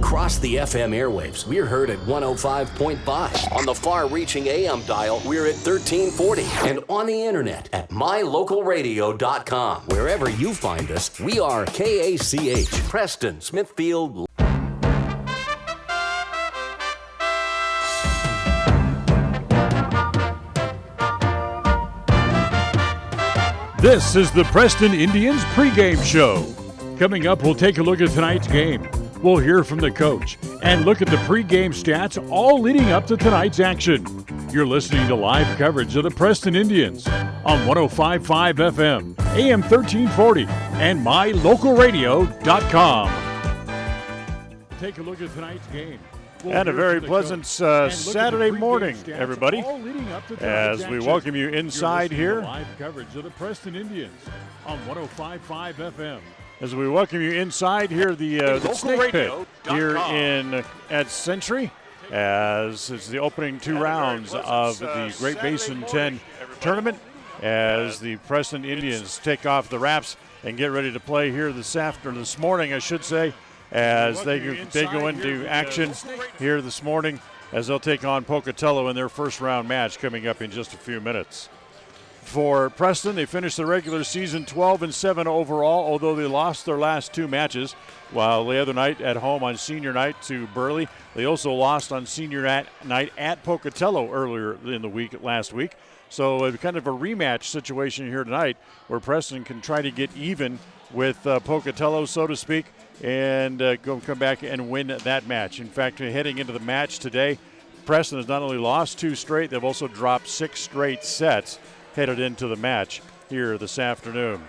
Across the FM airwaves, we're heard at 105.5. On the far-reaching AM dial, we're at 1340. And on the internet at mylocalradio.com. Wherever you find us, we are KACH, Preston, Smithfield. This is the Preston Indians pregame show. Coming up, we'll take a look at tonight's game. We'll hear from the coach and look at the pregame stats all leading up to tonight's action. You're listening to live coverage of the Preston Indians on 105.5 FM, AM 1340, and mylocalradio.com. Take a look at tonight's game. And a very pleasant Saturday morning, everybody, as we welcome you inside here. Live coverage of the Preston Indians on 105.5 FM. As we welcome you inside here, the Snake Pit here at Century, as it's the opening two rounds of the Great Basin 10 tournament, as the Preston Indians take off the wraps and get ready to play here this morning, I should say, as they go into action here this morning, as they'll take on Pocatello in their first round match coming up in just a few minutes. For Preston, they finished the regular season 12-7 overall, although they lost their last two matches. While the other night at home on senior night to Burley, they also lost on senior night at Pocatello earlier in the week, last week. So kind of a rematch situation here tonight where Preston can try to get even with Pocatello, so to speak, and come back and win that match. In fact, heading into the match today, Preston has not only lost two straight, they've also dropped 6 straight sets headed into the match here this afternoon.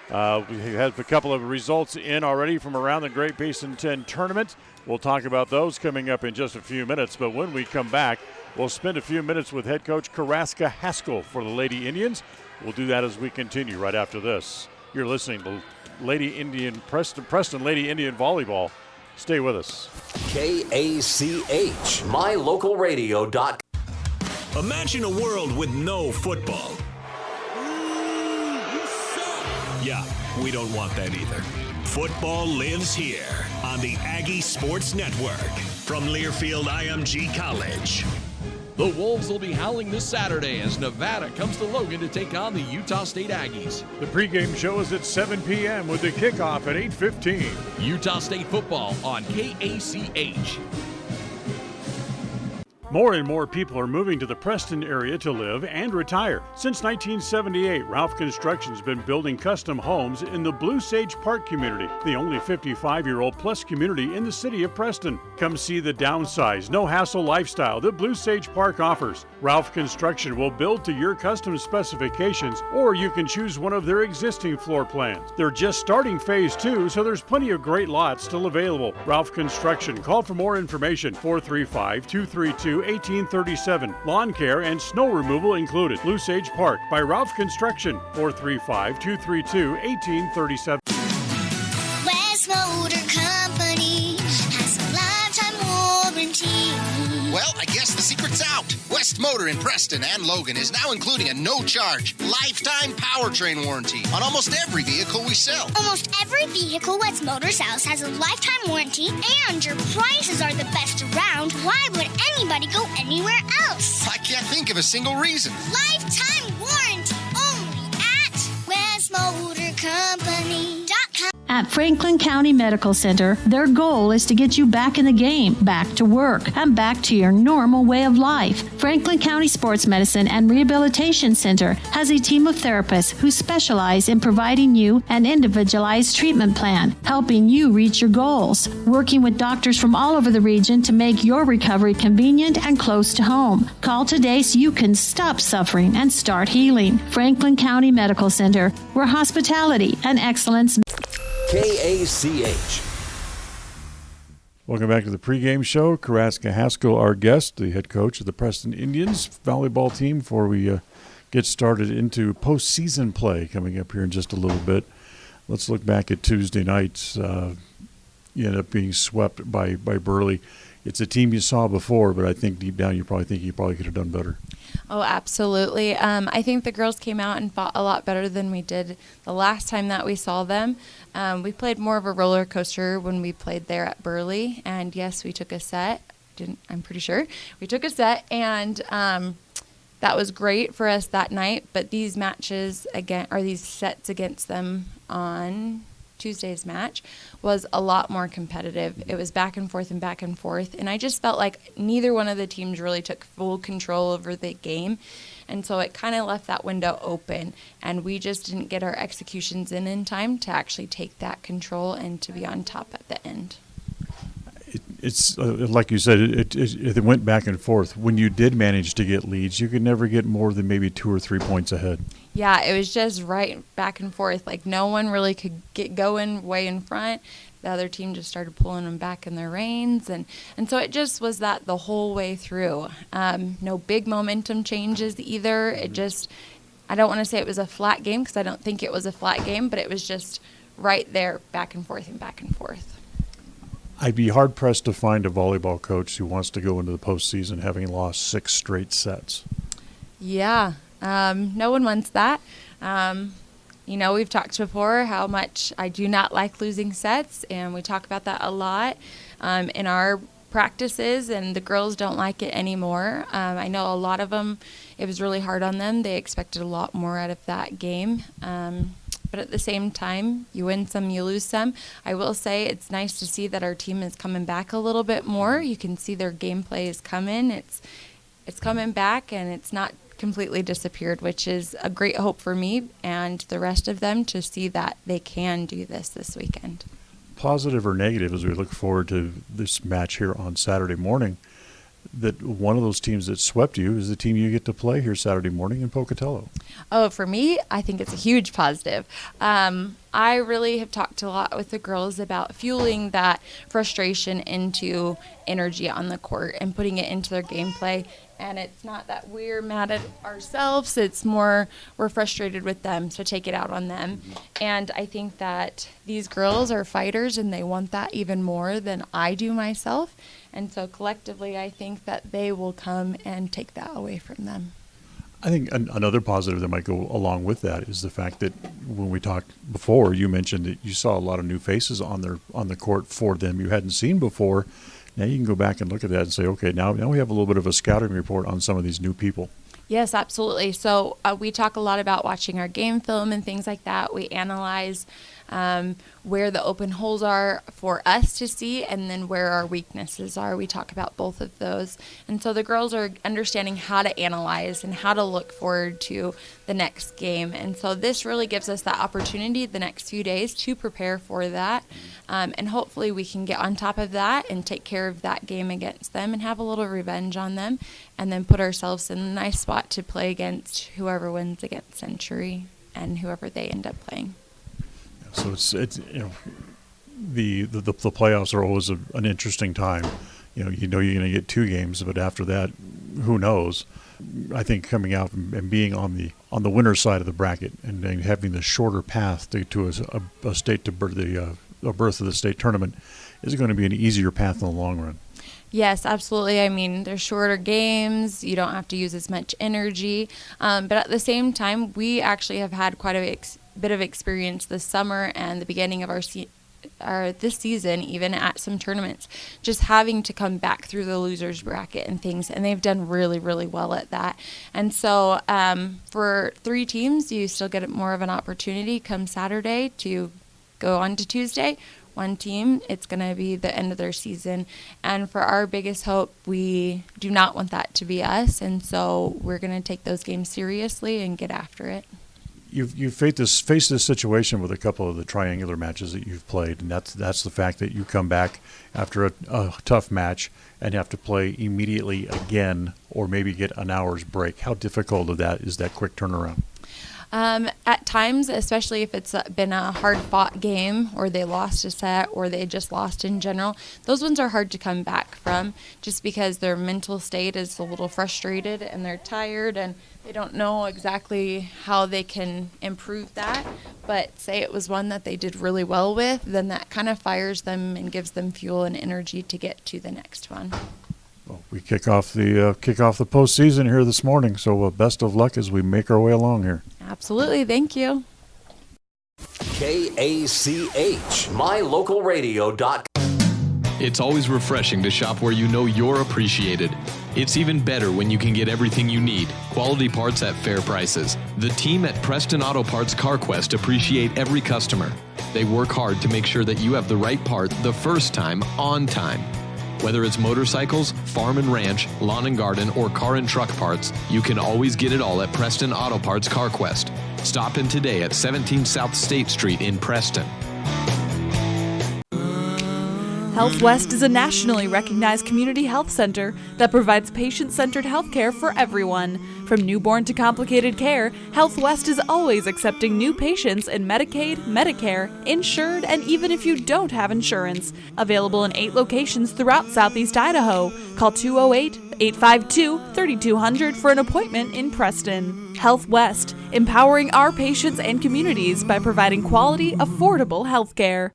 We have a couple of results in already from around the Great Basin 10 tournament. We'll talk about those coming up in just a few minutes, but when we come back, we'll spend a few minutes with head coach Carrasca Haskell for the Lady Indians. We'll do that as we continue right after this. You're listening to Preston Lady Indian Volleyball. Stay with us. KACH, mylocalradio.com. Imagine a world with no football. Yeah, we don't want that either. Football lives here on the Aggie Sports Network from Learfield IMG College. The Wolves will be howling this Saturday as Nevada comes to Logan to take on the Utah State Aggies. The pregame show is at 7 p.m. with the kickoff at 8:15. Utah State football on KACH. More and more people are moving to the Preston area to live and retire. Since 1978, Ralph Construction's been building custom homes in the Blue Sage Park community, the only 55-year-old plus community in the city of Preston. Come see the downsized, no-hassle lifestyle that Blue Sage Park offers. Ralph Construction will build to your custom specifications, or you can choose one of their existing floor plans. They're just starting phase 2, so there's plenty of great lots still available. Ralph Construction. Call for more information, 435-232-1837. Lawn care and snow removal included. Blue Sage Park by Ralph Construction. 435-232-1837. West Motor Company has a lifetime warranty. Well, I guess the secret's out. West Motor in Preston and Logan is now including a no-charge, lifetime powertrain warranty on almost every vehicle we sell. Almost every vehicle West Motor sells has a lifetime warranty, and your prices are the best around. Why would anybody go anywhere else? I can't think of a single reason. Lifetime warranty only at westmotorcompany.com. At Franklin County Medical Center, their goal is to get you back in the game, back to work, and back to your normal way of life. Franklin County Sports Medicine and Rehabilitation Center has a team of therapists who specialize in providing you an individualized treatment plan, helping you reach your goals, working with doctors from all over the region to make your recovery convenient and close to home. Call today so you can stop suffering and start healing. Franklin County Medical Center, where hospitality and excellence. KACH. Welcome back to the pregame show. Carrasca Haskell, our guest, the head coach of the Preston Indians volleyball team, before we get started into postseason play coming up here in just a little bit. Let's look back at Tuesday night. You ended up being swept by Burley. It's a team you saw before, but I think deep down you probably could have done better. Oh, absolutely. I think the girls came out and fought a lot better than we did the last time that we saw them. We played more of a roller coaster when we played there at Burley, and yes, we took a set. I'm pretty sure we took a set, and that was great for us that night. But these matches these sets against them on Tuesday's match was a lot more competitive. It was back and forth, and I just felt like neither one of the teams really took full control over the game, and so it kind of left that window open, and we just didn't get our executions in time to actually take that control and to be on top at the end. It's like you said, it went back and forth. When you did manage to get leads, you could never get more than maybe 2 or 3 points ahead. Yeah, it was just right back and forth. Like, no one really could get going way in front. The other team just started pulling them back in their reins. And so it just was that the whole way through. No big momentum changes either. It just, I don't want to say it was a flat game because I don't think it was a flat game, but it was just right there, back and forth and back and forth. I'd be hard-pressed to find a volleyball coach who wants to go into the postseason having lost 6 straight sets. Yeah. No one wants that. We've talked before how much I do not like losing sets, and we talk about that a lot in our practices, and the girls don't like it anymore. I know a lot of them, it was really hard on them. They expected a lot more out of that game. But at the same time, you win some, you lose some. I will say it's nice to see that our team is coming back a little bit more. You can see their gameplay is coming. It's coming back, and it's not completely disappeared, which is a great hope for me and the rest of them to see that they can do this weekend. Positive or negative as we look forward to this match here on Saturday morning, that one of those teams that swept you is the team you get to play here Saturday morning in Pocatello. Oh, for me, I think it's a huge positive. I really have talked a lot with the girls about fueling that frustration into energy on the court and putting it into their gameplay. And it's not that we're mad at ourselves, it's more we're frustrated with them, so take it out on them. And I think that these girls are fighters, and they want that even more than I do myself. And so collectively, I think that they will come and take that away from them. I think another positive that might go along with that is the fact that when we talked before, you mentioned that you saw a lot of new faces on the court for them you hadn't seen before. Now you can go back and look at that and say, okay, now we have a little bit of a scouting report on some of these new people. Yes, absolutely. So we talk a lot about watching our game film and things like that. We analyze where the open holes are for us to see, and then where our weaknesses are. We talk about both of those. And so the girls are understanding how to analyze and how to look forward to the next game. And so this really gives us that opportunity the next few days to prepare for that. And hopefully we can get on top of that and take care of that game against them and have a little revenge on them, and then put ourselves in a nice spot to play against whoever wins against Century and whoever they end up playing. So it's the playoffs are always an interesting time. You're going to get 2 games, but after that, who knows? I think coming out and being on the winner's side of the bracket and having the shorter path to a state to a berth of the state tournament is going to be an easier path in the long run. Yes, absolutely. I mean, they're shorter games. You don't have to use as much energy. But at the same time, we actually have had quite a bit of experience this summer and the beginning of this season, even at some tournaments, just having to come back through the losers bracket and things. And they've done really, really well at that. And so for 3 teams, you still get more of an opportunity come Saturday to go on to Tuesday. 1 team, it's going to be the end of their season. And for our biggest hope, we do not want that to be us. And so we're going to take those games seriously and get after it. You've faced this situation with a couple of the triangular matches that you've played, and that's the fact that you come back after a tough match and have to play immediately again, or maybe get an hour's break. How difficult is that quick turnaround? At times, especially if it's been a hard-fought game, or they lost a set, or they just lost in general, those ones are hard to come back from, just because their mental state is a little frustrated and they're tired and they don't know exactly how they can improve that. But say it was one that they did really well with, then that kind of fires them and gives them fuel and energy to get to the next one. Well, we kick off the postseason here this morning, so best of luck as we make our way along here. Absolutely. Thank you. KACH, mylocalradio.com. It's always refreshing to shop where you know you're appreciated. It's even better when you can get everything you need, quality parts at fair prices. The team at Preston Auto Parts CarQuest appreciate every customer. They work hard to make sure that you have the right part the first time, on time. Whether it's motorcycles, farm and ranch, lawn and garden, or car and truck parts, you can always get it all at Preston Auto Parts CarQuest. Stop in today at 17 South State Street in Preston. Health West is a nationally recognized community health center that provides patient-centered health care for everyone. From newborn to complicated care, Health West is always accepting new patients in Medicaid, Medicare, insured, and even if you don't have insurance. Available in 8 locations throughout Southeast Idaho. Call 208-852-3200 for an appointment in Preston. Health West, empowering our patients and communities by providing quality, affordable health care.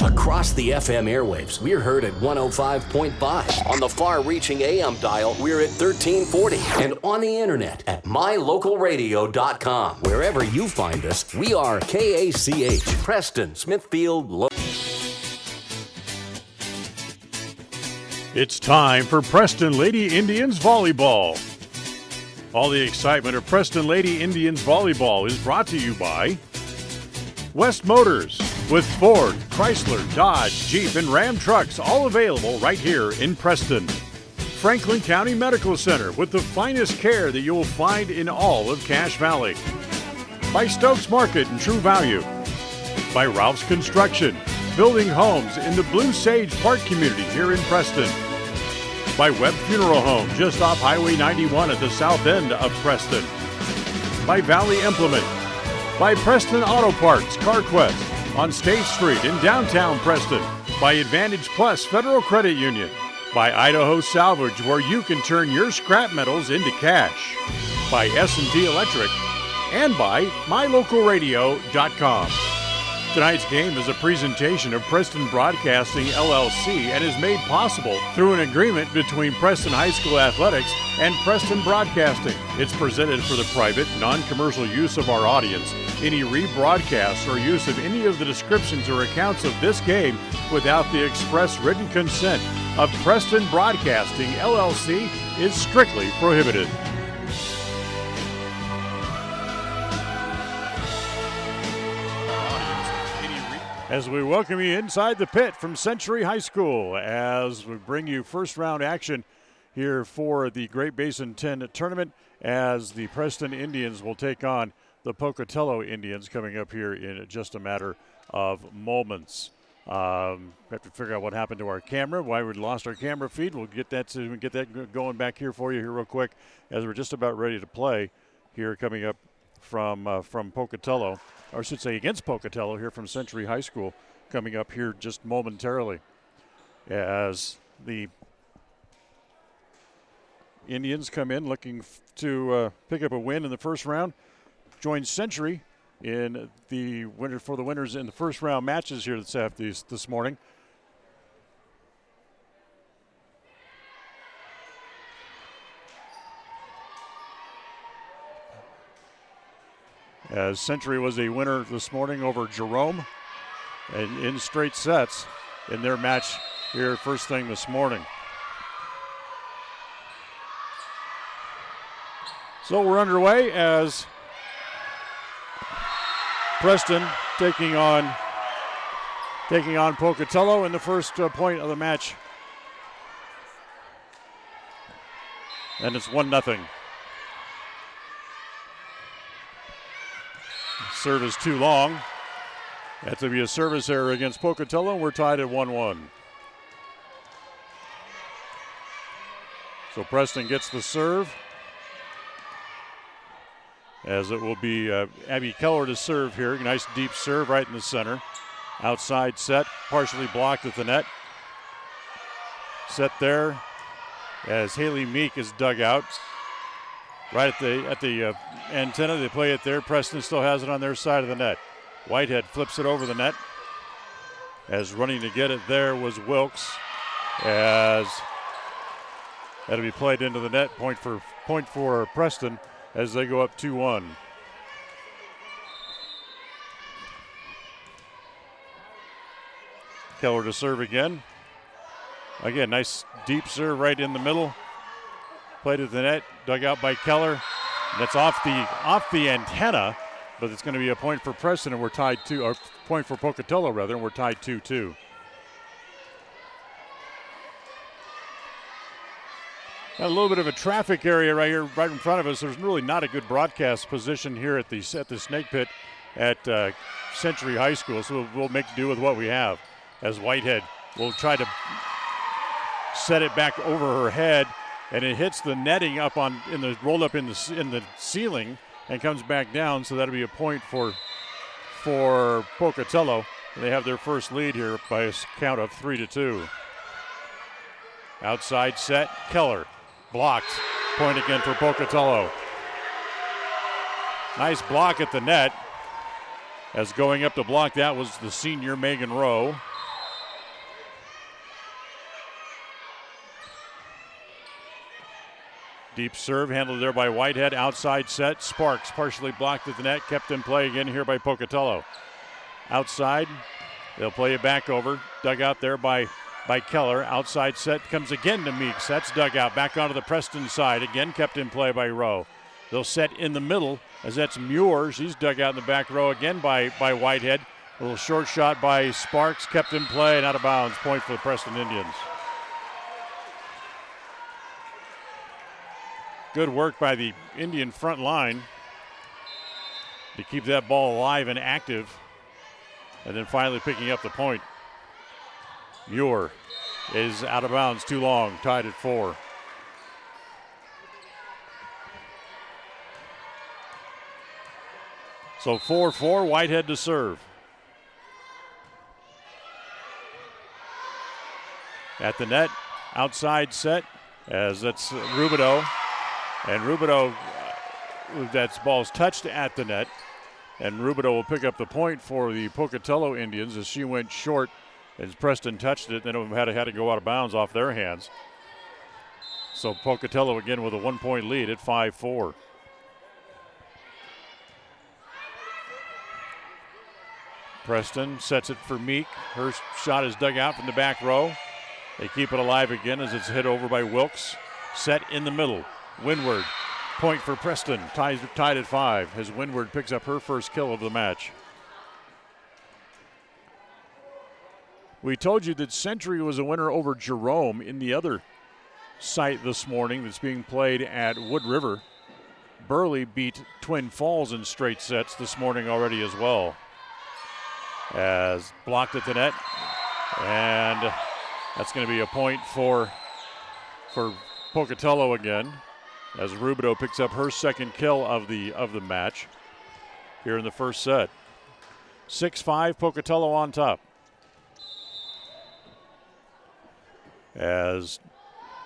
Across the FM airwaves, we're heard at 105.5. On the far-reaching AM dial, we're at 1340. And on the internet at mylocalradio.com. Wherever you find us, we are KACH, Preston, Smithfield. It's time for Preston Lady Indians Volleyball. All the excitement of Preston Lady Indians Volleyball is brought to you by West Motors, with Ford, Chrysler, Dodge, Jeep, and Ram trucks, all available right here in Preston. Franklin County Medical Center, with the finest care that you will find in all of Cache Valley. By Stokes Market and True Value. By Ralph's Construction, building homes in the Blue Sage Park community here in Preston. By Webb Funeral Home, just off Highway 91 at the south end of Preston. By Valley Implement. By Preston Auto Parts, CarQuest, on State Street in downtown Preston. By Advantage Plus Federal Credit Union. By Idaho Salvage, where you can turn your scrap metals into cash. By S&T Electric. And by mylocalradio.com. Tonight's game is a presentation of Preston Broadcasting, LLC, and is made possible through an agreement between Preston High School Athletics and Preston Broadcasting. It's presented for the private, non-commercial use of our audience. Any rebroadcast or use of any of the descriptions or accounts of this game without the express written consent of Preston Broadcasting, LLC is strictly prohibited. As we welcome you inside the pit from Century High School as we bring you first round action here for the Great Basin 10 tournament as the Preston Indians will take on the Pocatello Indians coming up here in just a matter of moments. We have to figure out what happened to our camera, why we lost our camera feed. We'll get that going back here for you here real quick as we're just about ready to play here coming up from Pocatello, or I should say against Pocatello here from Century High School coming up here just momentarily as the Indians come in looking to pick up a win in the first round. Join Century in the winners in the first round matches here this morning. As Century was a winner this morning over Jerome and in straight sets in their match here first thing this morning. So we're underway as Preston taking on Pocatello in the first point of the match. And it's 1-0. Serve is too long. That's to be a service error against Pocatello. We're tied at 1-1. So Preston gets the serve. As it will be Abby Keller to serve here. Nice deep serve right in the center. Outside set, partially blocked at the net. Set there as Haley Meek is dug out. Right at the antenna, they play it there. Preston still has it on their side of the net. Whitehead flips it over the net. As running to get it there was Wilkes. As That'll be played into the net. Point for Preston as they go up 2-1. Keller to serve again. Again, nice deep serve right in the middle. Played at the net, dug out by Keller. That's off the antenna, but it's going to be a point for Preston, and we're tied 2, or point for Pocatello rather, and we're tied 2-2. A little bit of a traffic area right here, right in front of us. There's really not a good broadcast position here at the Snake Pit at Century High School, so we'll make do with what we have. As Whitehead will try to set it back over her head, and it hits the netting rolled up in the ceiling and comes back down. So that'll be a point for Pocatello. They have their first lead here by a count of 3-2. Outside set, Keller blocked. Point again for Pocatello. Nice block at the net. As going up to block that was the senior Megan Rowe. Deep serve handled there by Whitehead. Outside set. Sparks partially blocked at the net. Kept in play again here by Pocatello. Outside. They'll play it back over. Dug out there by Keller. Outside set comes again to Meeks. That's dug out. Back onto the Preston side. Again kept in play by Rowe. They'll set in the middle as that's Muir. She's dug out in the back row again by Whitehead. A little short shot by Sparks. Kept in play and out of bounds. Point for the Preston Indians. Good work by the Indian front line to keep that ball alive and active. And then finally picking up the point. Muir is out of bounds too long, tied at 4. So 4-4, Whitehead to serve. At the net, outside set, as that's Rubidoux. And Rubidoux, that ball's touched at the net. And Rubidoux will pick up the point for the Pocatello Indians as she went short. As Preston touched it, then it had to go out of bounds off their hands. So Pocatello again with a 1-point lead at 5-4. Preston sets it for Meek. Her shot is dug out from the back row. They keep it alive again as it's hit over by Wilkes. Set in the middle. Windward. Point for Preston. Tied at 5 as Windward picks up her first kill of the match. We told you that Century was a winner over Jerome in the other site this morning that's being played at Wood River. Burley beat Twin Falls in straight sets this morning already as well. As blocked at the net. And that's going to be a point for Pocatello again. As Rubidoux picks up her second kill of the match here in the first set. 6-5, Pocatello on top. As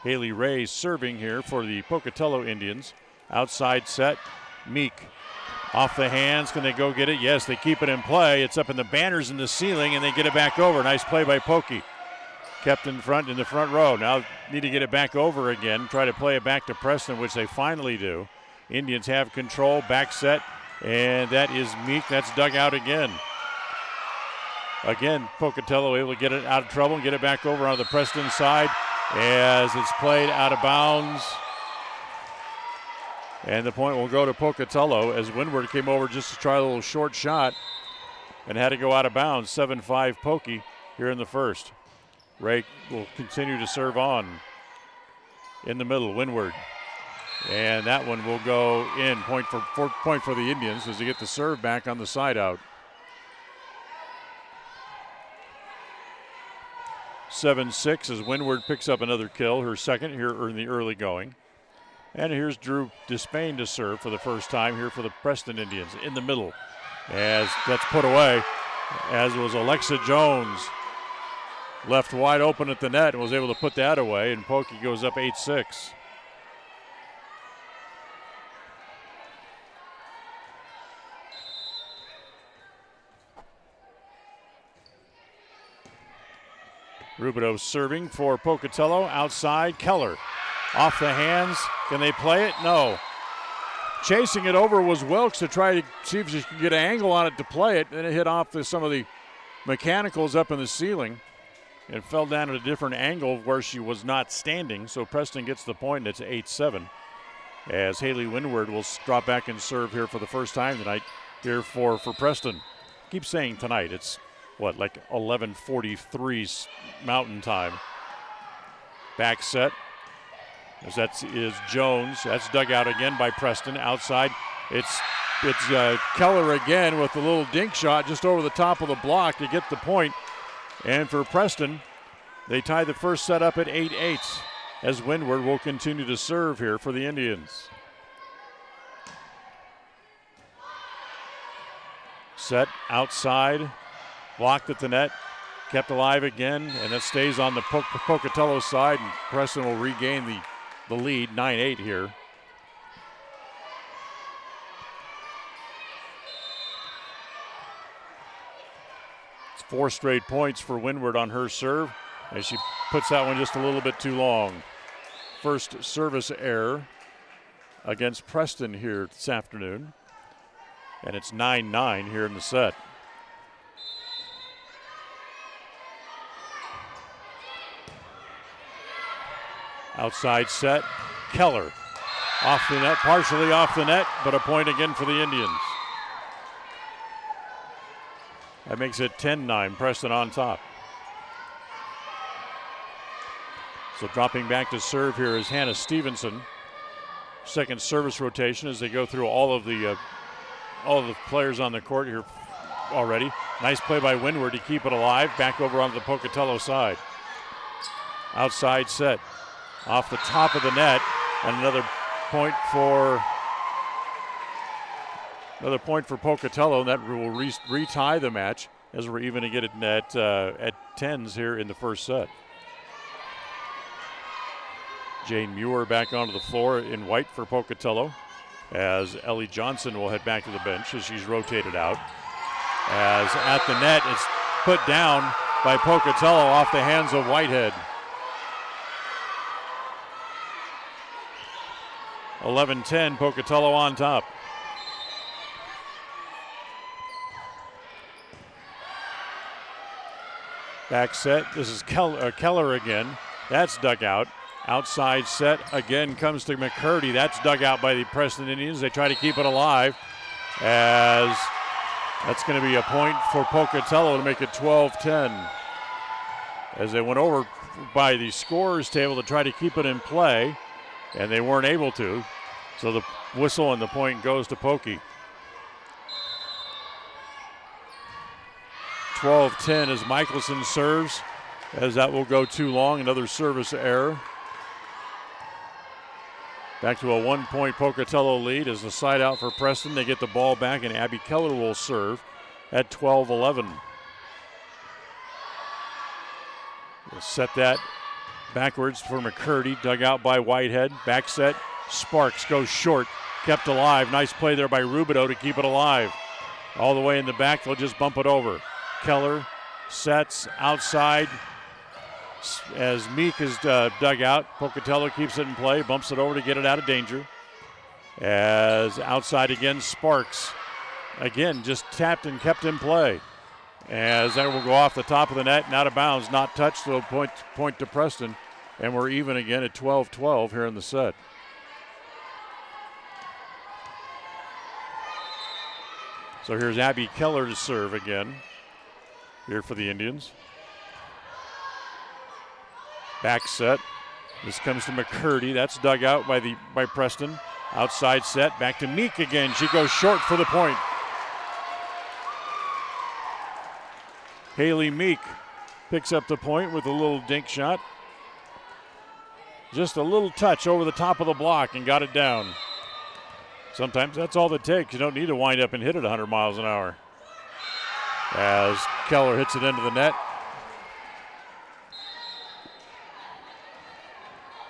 Haley Ray serving here for the Pocatello Indians. Outside set, Meek. Off the hands, can they go get it? Yes, they keep it in play. It's up in the banners in the ceiling, and they get it back over. Nice play by Pokey. Kept in the front row. Now need to get it back over again. Try to play it back to Preston, which they finally do. Indians have control, back set, and that is Meek. That's dug out again. Again, Pocatello able to get it out of trouble and get it back over on the Preston side as it's played out of bounds. And the point will go to Pocatello as Windward came over just to try a little short shot and had to go out of bounds. 7-5 Pokey here in the first. Ray will continue to serve on in the middle, Windward. And that one will go in. Point for the Indians as they get the serve back on the side out. 7-6 as Windward picks up another kill, her second here in the early going. And here's Drew Despain to serve for the first time here for the Preston Indians in the middle. As that's put away, as was Alexa Jones. Left wide open at the net and was able to put that away, and Pokey goes up 8-6. Rubidoux serving for Pocatello. Outside, Keller Off the hands. Can they play it? No. Chasing it over was Wilkes to try to see if she could get an angle on it to play it, and it hit off some of the mechanicals up in the ceiling. It fell down at a different angle where she was not standing, so Preston gets the point, and it's 8-7. As Haley Windward will drop back and serve here for the first time tonight here for Preston. Keep saying tonight. It's, like 11:43 Mountain Time. Back set. As that is Jones. That's dug out again by Preston. Outside, it's Keller again with a little dink shot just over the top of the block to get the point. And for Preston, they tie the first set up at 8-8 as Windward will continue to serve here for the Indians. Set outside, blocked at the net, kept alive again, and that stays on the Pocatello side, and Preston will regain the lead, 9-8 here. It's 4 straight points for Windward on her serve as she puts that one just a little bit too long. First service error against Preston here this afternoon. And it's 9-9 here in the set. Outside set, Keller. Off the net, partially off the net, but a point again for the Indians. That makes it 10-9, Preston on top. So dropping back to serve here is Hannah Stevenson. Second service rotation as they go through all of the players on the court here already. Nice play by Windward to keep it alive. Back over onto the Pocatello side. Outside set. Off the top of the net. And another point for Pocatello. And that will retie the match as we're even to get it at tens here in the first set. Jane Muir back onto the floor in white for Pocatello, as Ellie Johnson will head back to the bench as she's rotated out. As at the net, it's put down by Pocatello off the hands of Whitehead. 11-10, Pocatello on top. Back set, this is Keller again. That's dug out. Outside set again comes to McCurdy. That's dug out by the Preston Indians. They try to keep it alive as that's going to be a point for Pocatello to make it 12-10. As they went over by the scorer's table to try to keep it in play, and they weren't able to. So the whistle and the point goes to Pokey. 12-10 as Michelson serves, as that will go too long. Another service error. Back to a 1-point Pocatello lead as the side out for Preston. They get the ball back, and Abby Keller will serve at 12-11. We'll set that backwards for McCurdy, dug out by Whitehead. Back set, Sparks goes short, kept alive. Nice play there by Rubidoux to keep it alive. All the way in the back, they'll just bump it over. Keller sets outside as Meek is dug out. Pocatello keeps it in play, bumps it over to get it out of danger. As outside again, Sparks. Again, just tapped and kept in play. As that will go off the top of the net and out of bounds, not touched, so point to Preston. And we're even again at 12-12 here in the set. So here's Abby Keller to serve again here for the Indians. Back set. This comes to McCurdy. That's dug out by Preston. Outside set. Back to Meek again. She goes short for the point. Haley Meek picks up the point with a little dink shot. Just a little touch over the top of the block and got it down. Sometimes that's all it takes. You don't need to wind up and hit it 100 miles an hour. As Keller hits it into the net.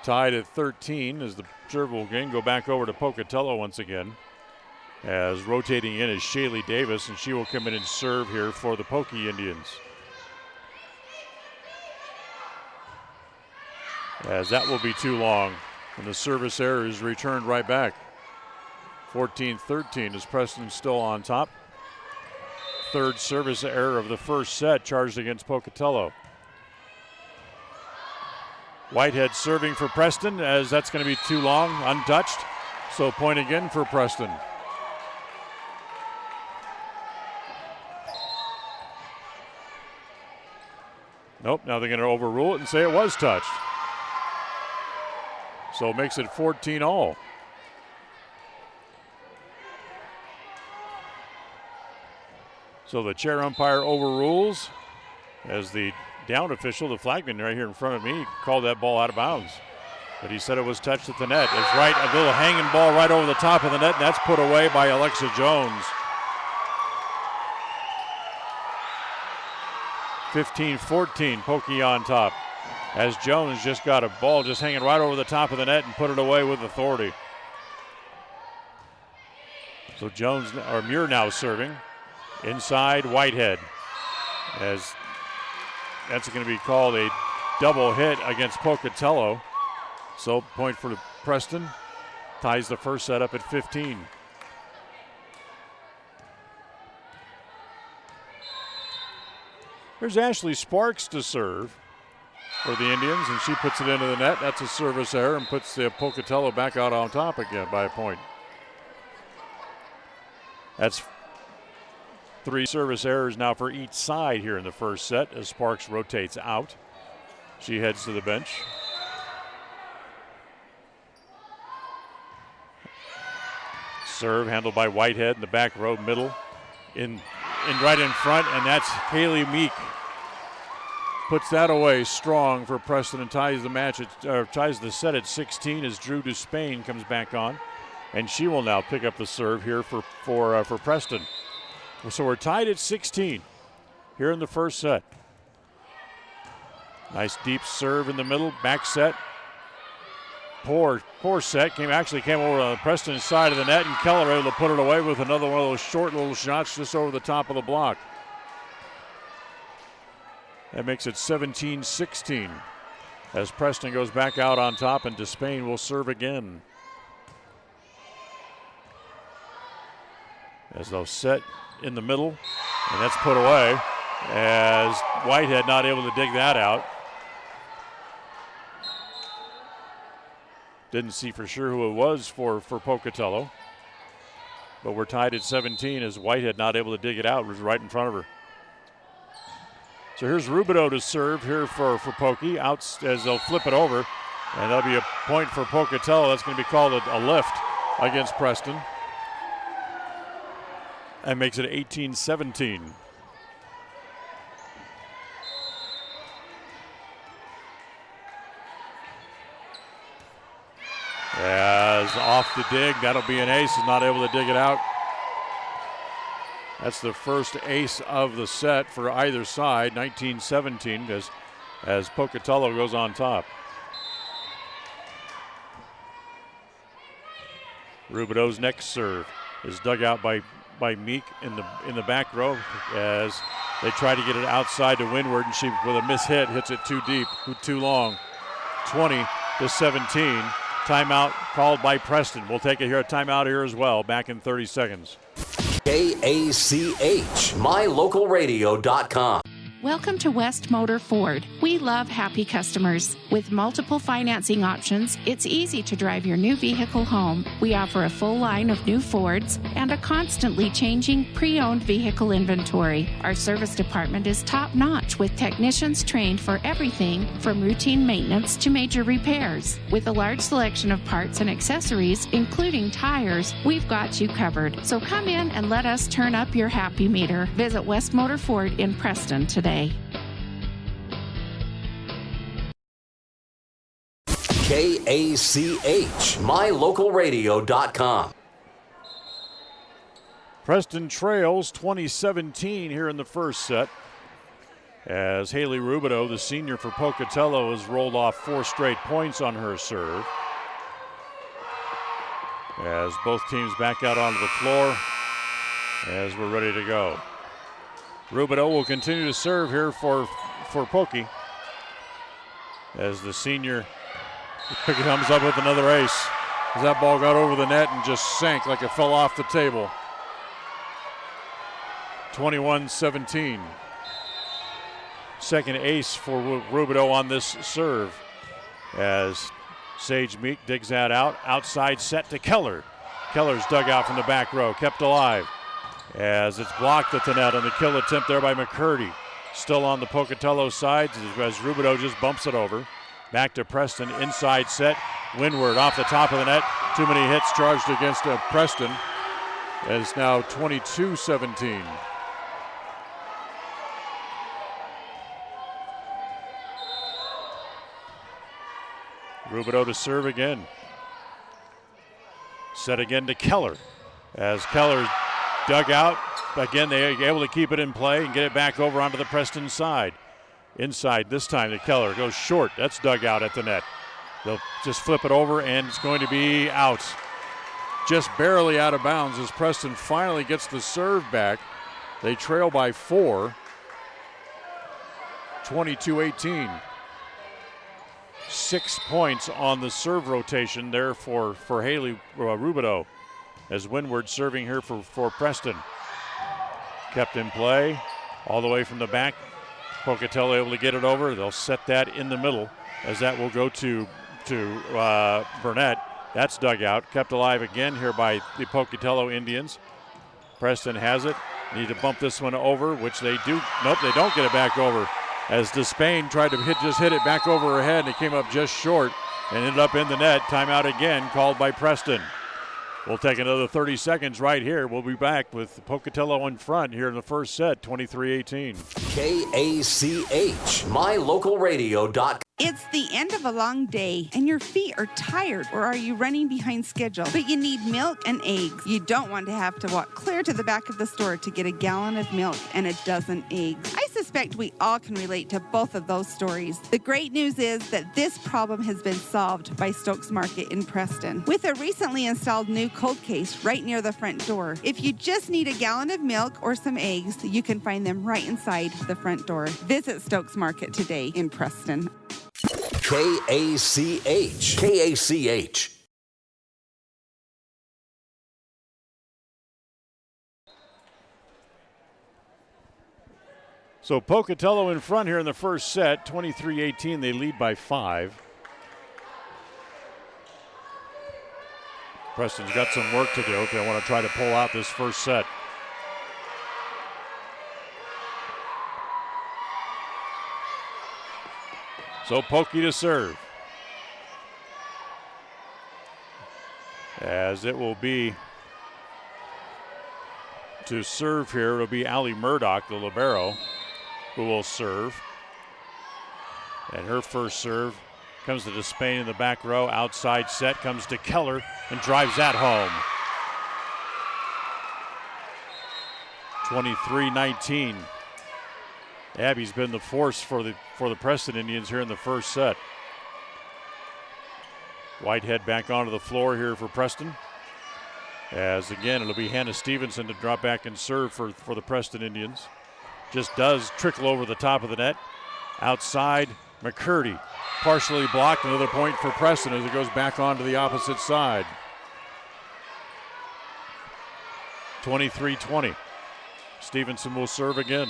Tied at 13 as the serve will again go back over to Pocatello once again. As rotating in is Shaylee Davis, and she will come in and serve here for the Pokey Indians. As that will be too long. And the service error is returned right back. 14-13 as Preston still on top. Third service error of the first set charged against Pocatello. Whitehead serving for Preston, as that's going to be too long, untouched. So point again for Preston. Nope, now they're going to overrule it and say it was touched. So it makes it 14-all. So the chair umpire overrules as the down official, the flagman right here in front of me, called that ball out of bounds. But he said it was touched at the net. It's right, a little hanging ball right over the top of the net, and that's put away by Alexa Jones. 15-14, Pokey on top. As Jones just got a ball just hanging right over the top of the net and put it away with authority. So Muir now serving. Inside Whitehead, as that's going to be called a double hit against Pocatello. So point for Preston, ties the first set up at 15. Here's Ashley Sparks to serve for the Indians, and she puts it into the net. That's a service error and puts the Pocatello back out on top again by a point. That's 3 service errors now for each side here in the first set as Sparks rotates out. She heads to the bench. Serve handled by Whitehead in the back row, middle, in right in front, and that's Haley Meek. Puts that away strong for Preston and ties the set at 16 as Drew Despain comes back on, and she will now pick up the serve here for Preston. So we're tied at 16 here in the first set. Nice deep serve in the middle, back set. Poor set, came over on Preston's side of the net, and Keller able to put it away with another one of those short little shots just over the top of the block. That makes it 17-16 as Preston goes back out on top, and Despain will serve again. As they'll set in the middle, and that's put away as Whitehead not able to dig that out. Didn't see for sure who it was for Pocatello, but we're tied at 17 as Whitehead not able to dig it out. It was right in front of her. So here's Rubidoux to serve here for Pokey out as they'll flip it over, and that'll be a point for Pocatello. That's going to be called a lift against Preston. That makes it 18-17. As off the dig, that'll be an ace. Is not able to dig it out. That's the first ace of the set for either side, 19-17, as Pocatello goes on top. Rubidoux's next serve is dug out by Meek in the back row as they try to get it outside to windward, and she, with a miss hit, hits it too deep, too long. 20-17. Timeout called by Preston. We'll take a timeout here as well. Back in 30 seconds. KACH, mylocalradio.com. Welcome to West Motor Ford. We love happy customers. With multiple financing options, it's easy to drive your new vehicle home. We offer a full line of new Fords and a constantly changing pre-owned vehicle inventory. Our service department is top-notch with technicians trained for everything from routine maintenance to major repairs. With a large selection of parts and accessories, including tires, we've got you covered. So come in and let us turn up your happy meter. Visit West Motor Ford in Preston today. KACH, mylocalradio.com. Preston trails 20-17 here in the first set as Haley Rubidoux, the senior for Pocatello, has rolled off 4 straight points on her serve. As both teams back out onto the floor as we're ready to go. Rubidoux will continue to serve here for Pokey as the senior He comes up with another ace. As that ball got over the net and just sank like it fell off the table. 21-17. Second ace for Rubidoux on this serve. As Sage Meek digs that out. Outside set to Keller. Keller's dug out from the back row, kept alive. As it's blocked at the net on the kill attempt there by McCurdy. Still on the Pocatello side as Rubidoux just bumps it over. Back to Preston, inside set. Windward off the top of the net. Too many hits charged against Preston. It's now 22-17. Rubidoux to serve again. Set again to Keller. As Keller dug out. Again, they are able to keep it in play and get it back over onto the Preston side. Inside this time to Keller. Goes short. That's dug out at the net. They'll just flip it over, and it's going to be out. Just barely out of bounds as Preston finally gets the serve back. They trail by 4. 22-18. 6 points on the serve rotation there for Haley Rubidoux. As Windward serving here for Preston. Kept in play all the way from the back. Pocatello able to get it over. They'll set that in the middle as that will go to Burnett. That's dug out. Kept alive again here by the Pocatello Indians. Preston has it. Need to bump this one over, which they do. Nope, they don't get it back over. As Despain tried to hit it back over her head, and it came up just short and ended up in the net. Timeout again called by Preston. We'll take another 30 seconds right here. We'll be back with Pocatello in front here in the first set, 23-18. KACH, mylocalradio.com. It's the end of a long day, and your feet are tired, or are you running behind schedule? But you need milk and eggs. You don't want to have to walk clear to the back of the store to get a gallon of milk and a dozen eggs. I suspect we all can relate to both of those stories. The great news is that this problem has been solved by Stokes Market in Preston with a recently installed new cold case right near the front door. If you just need a gallon of milk or some eggs, you can find them right inside the front door. Visit Stokes Market today in Preston. KACH. KACH. So Pocatello in front here in the first set, 23-18. They lead by 5. Preston's got some work to do if they want to try to pull out this first set. So Pokey to serve. As it will be to serve here, it'll be Allie Murdoch, the libero, who will serve. And her first serve comes to Despain in the back row. Outside set comes to Keller and drives that home. 23-19. Abby's been the force for the Preston Indians here in the first set. Whitehead back onto the floor here for Preston. As again, it'll be Hannah Stevenson to drop back and serve for the Preston Indians. Just does trickle over the top of the net. Outside, McCurdy partially blocked. Another point for Preston as it goes back onto the opposite side. 23-20. Stevenson will serve again.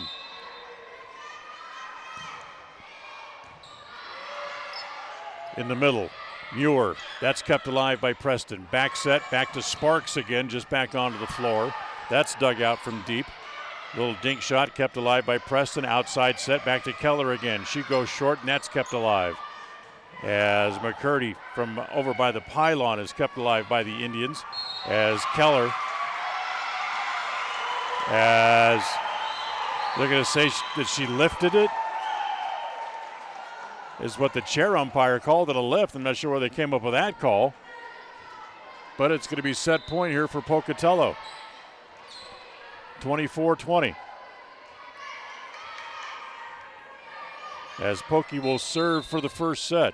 In the middle, Muir. That's kept alive by Preston. Back set, back to Sparks again, just back onto the floor. That's dug out from deep. Little dink shot kept alive by Preston. Outside set, back to Keller again. She goes short, and that's kept alive. As McCurdy from over by the pylon is kept alive by the Indians. As Keller, they're going to say that she lifted it. Is what the chair umpire called it a lift. I'm not sure where they came up with that call. But it's going to be set point here for Pocatello. 24-20. As Pokey will serve for the first set.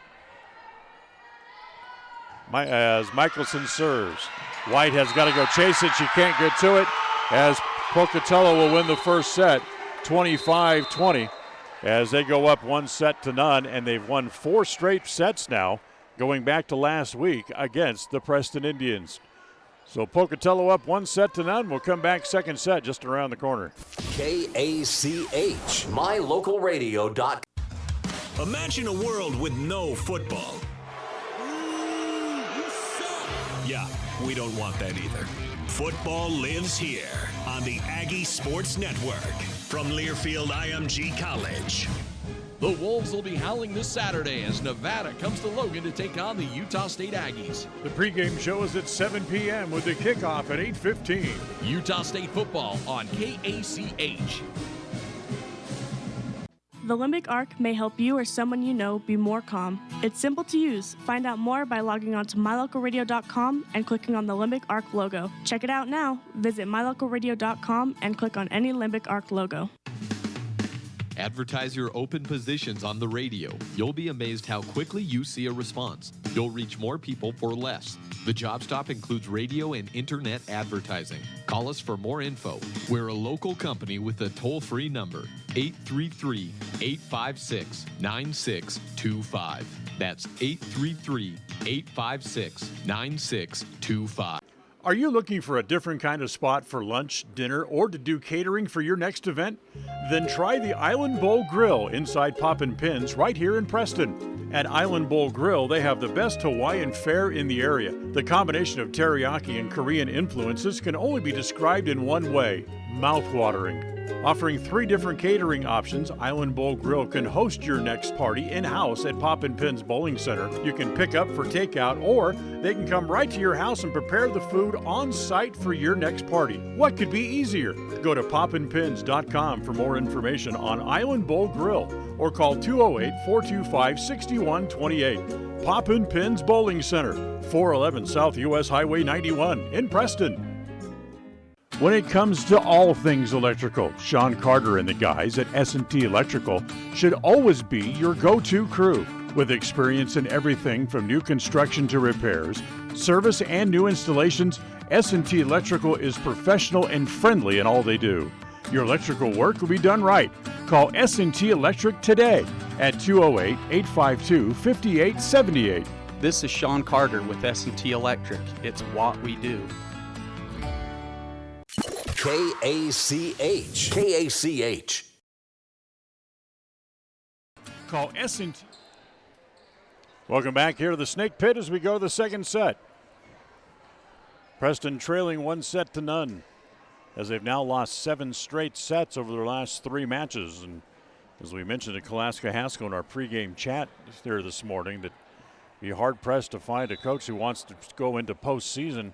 As Michelson serves. White has got to go chase it. She can't get to it. As Pocatello will win the first set. 25-20. As they go up 1-0, and they've won 4 straight sets now going back to last week against the Preston Indians. So Pocatello up 1-0. We'll come back second set just around the corner. KACH, mylocalradio.com. Imagine a world with no football. Yeah, we don't want that either. Football lives here on the Aggie Sports Network from Learfield IMG College. The Wolves will be howling this Saturday as Nevada comes to Logan to take on the Utah State Aggies. The pregame show is at 7 p.m. with the kickoff at 8:15. Utah State football on KACH. The Limbic Arc may help you or someone you know be more calm. It's simple to use. Find out more by logging on to mylocalradio.com and clicking on the Limbic Arc logo. Check it out now. Visit mylocalradio.com and click on any Limbic Arc logo. Advertise your open positions on the radio. You'll be amazed how quickly you see a response. You'll reach more people for less. The job stop includes radio and internet advertising. Call us for more info. We're a local company with a toll-free number, 833-856-9625. That's 833-856-9625. Are you looking for a different kind of spot for lunch, dinner, or to do catering for your next event? Then try the Island Bowl Grill inside Poppin' Pins right here in Preston. At Island Bowl Grill, they have the best Hawaiian fare in the area. The combination of teriyaki and Korean influences can only be described in one way: mouth-watering. Offering 3 different catering options, Island Bowl Grill can host your next party in-house at Poppin' Pins Bowling Center. You can pick up for takeout, or they can come right to your house and prepare the food on site for your next party. What could be easier? Go to poppinpins.com for more information on Island Bowl Grill, or call 208-425-6128. Poppin' Pins Bowling Center, 411 South US Highway 91 in Preston. When it comes to all things electrical, Sean Carter and the guys at S&T Electrical should always be your go-to crew. With experience in everything from new construction to repairs, service, and new installations, S&T Electrical is professional and friendly in all they do. Your electrical work will be done right. Call S&T Electric today at 208-852-5878. This is Sean Carter with S&T Electric. It's what we do. KACH. KACH. Call S&T. Welcome back here to the Snake Pit as we go to the second set. Preston trailing 1-0 as they've now lost 7 straight sets over their last 3 matches. And as we mentioned to Kalaska Haskell in our pregame chat there this morning, that be hard-pressed to find a coach who wants to go into postseason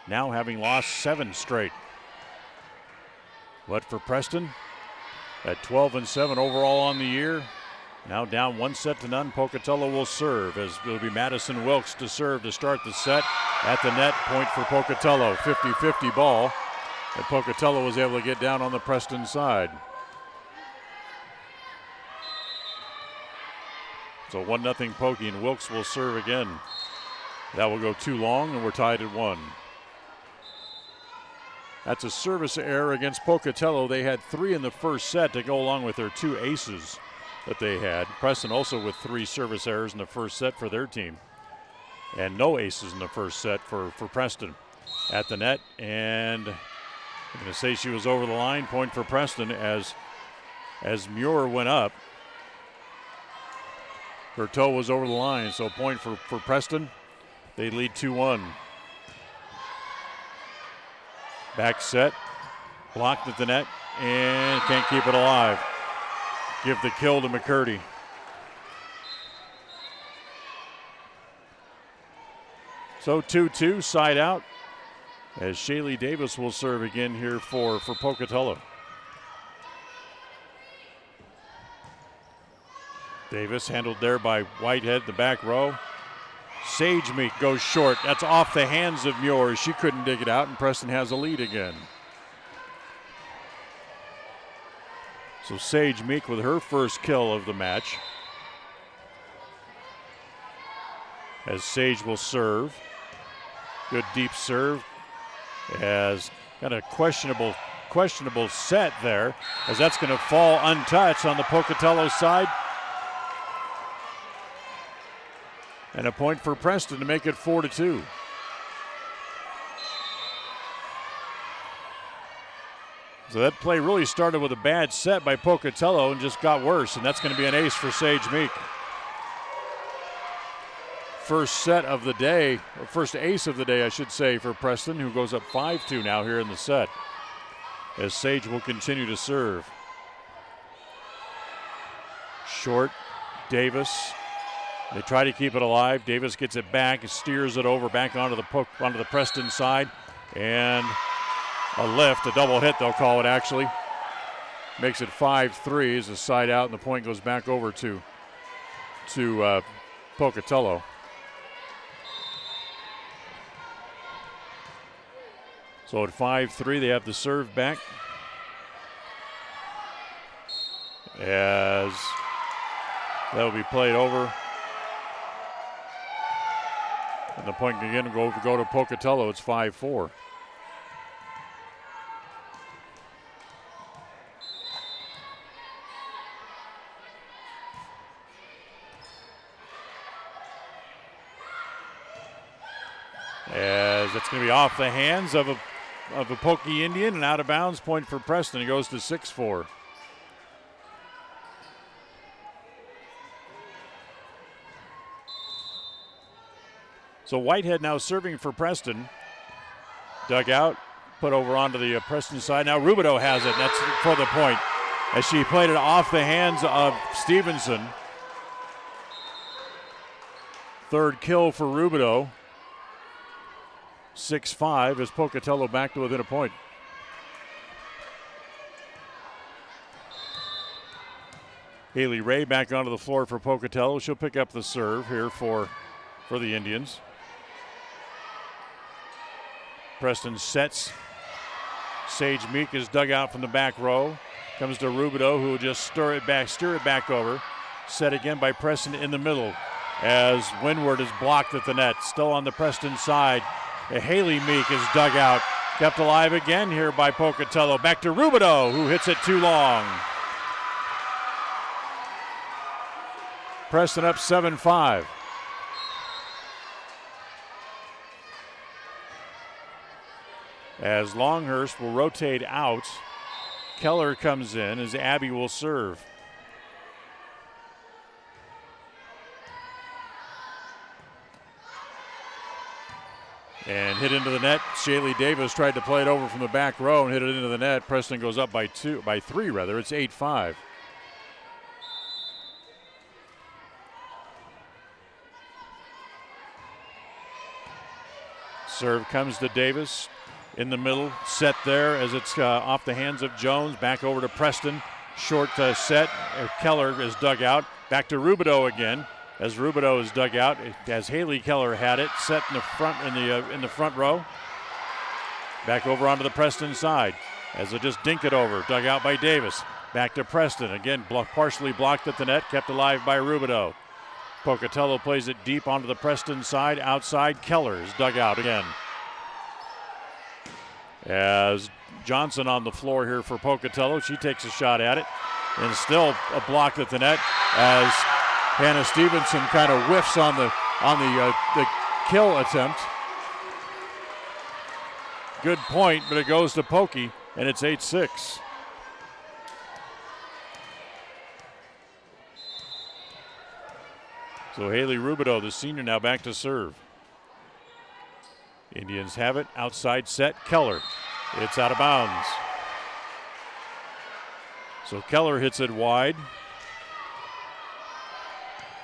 now having lost 7 straight. But for Preston, at 12-7 overall on the year, now down 1-0. Pocatello will serve as it'll be Madison Wilkes to serve to start the set. At the net, point for Pocatello. 50-50 ball. And Pocatello was able to get down on the Preston side. So 1-0 Pokey, and Wilkes will serve again. That will go too long, and we're tied at 1. That's a service error against Pocatello. They had 3 in the first set to go along with their 2 aces that they had. Preston also with 3 service errors in the first set for their team. And no aces in the first set for Preston. At the net, and I'm going to say she was over the line. Point for Preston as Muir went up. Her toe was over the line, so point for Preston. They lead 2-1. Back set, blocked at the net, and can't keep it alive. Give the kill to McCurdy. So 2-2, side out, as Shaylee Davis will serve again here for Pocatello. Davis handled there by Whitehead, the back row. Sage Meek goes short. That's off the hands of Muir. She couldn't dig it out, and Preston has a lead again. So Sage Meek with her first kill of the match. As Sage will serve. Good deep serve. As got a questionable set there, as that's going to fall untouched on the Pocatello side. And a point for Preston to make it 4-2. So that play really started with a bad set by Pocatello and just got worse, and that's going to be an ace for Sage Meek. First set of the day, or first ace of the day, I should say, for Preston, who goes up 5-2 now here in the set, as Sage will continue to serve. Short, Davis. They try to keep it alive. Davis gets it back, steers it over back onto the Preston side, and a lift, a double hit they'll call it actually. Makes it 5-3 as a side out, and the point goes back over to Pocatello. So at 5-3, they have the serve back. As that will be played over. And the point can again go to Pocatello. It's 5-4. As it's going to be off the hands of a Pokey Indian and out of bounds. Point for Preston. It goes to 6-4. So Whitehead now serving for Preston. Dug out, put over onto the Preston side. Now Rubidoux has it. That's for the point. As she played it off the hands of Stevenson. Third kill for Rubidoux. 6-5 as Pocatello back to within a point. Haley Ray back onto the floor for Pocatello. She'll pick up the serve here for the Indians. Preston sets. Sage Meek is dug out from the back row. Comes to Rubidoux, who will just steer it back over. Set again by Preston in the middle as Windward is blocked at the net. Still on the Preston side. Haley Meek is dug out. Kept alive again here by Pocatello. Back to Rubidoux, who hits it too long. Preston up 7-5. As Longhurst will rotate out, Keller comes in as Abby will serve. And hit into the net. Shaylee Davis tried to play it over from the back row and hit it into the net. Preston goes up by three. It's 8-5. Serve comes to Davis in the middle. Set there as it's off the hands of Jones. Back over to Preston. Short set. Keller is dug out. Back to Rubidoux again. As Rubidoux is dug out, as Haley Keller had it, set in the front row. Back over onto the Preston side, as they just dink it over, dug out by Davis. Back to Preston again, partially blocked at the net, kept alive by Rubidoux. Pocatello plays it deep onto the Preston side, outside. Keller is dug out again. As Johnson on the floor here for Pocatello, she takes a shot at it, and still a block at the net as Hannah Stevenson kind of whiffs on the kill attempt. Good point, but it goes to Pokey, and it's 8-6. So Haley Rubidoux, the senior, now back to serve. Indians have it, outside set, Keller. It's out of bounds. So Keller hits it wide.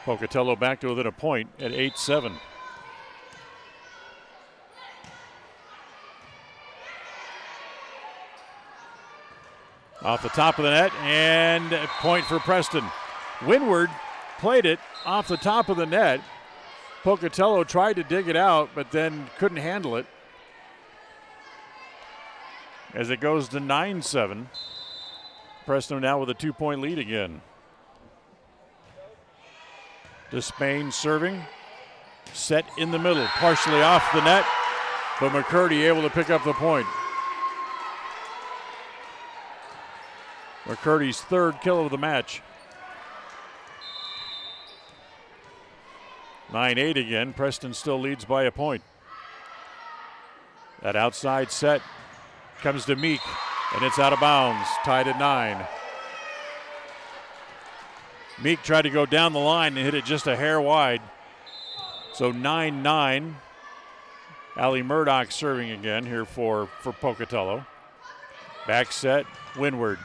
Pocatello back to within a point at 8-7. Off the top of the net, and a point for Preston. Windward played it off the top of the net. Pocatello tried to dig it out, but then couldn't handle it. As it goes to 9-7. Preston now with a 2-point lead again. Despain serving. Set in the middle, partially off the net, but McCurdy able to pick up the point. McCurdy's third kill of the match. 9-8 again. Preston still leads by a point. That outside set comes to Meek, and it's out of bounds, tied at 9. Meek tried to go down the line and hit it just a hair wide. So 9-9. Allie Murdoch serving again here for Pocatello. Back set, Windward.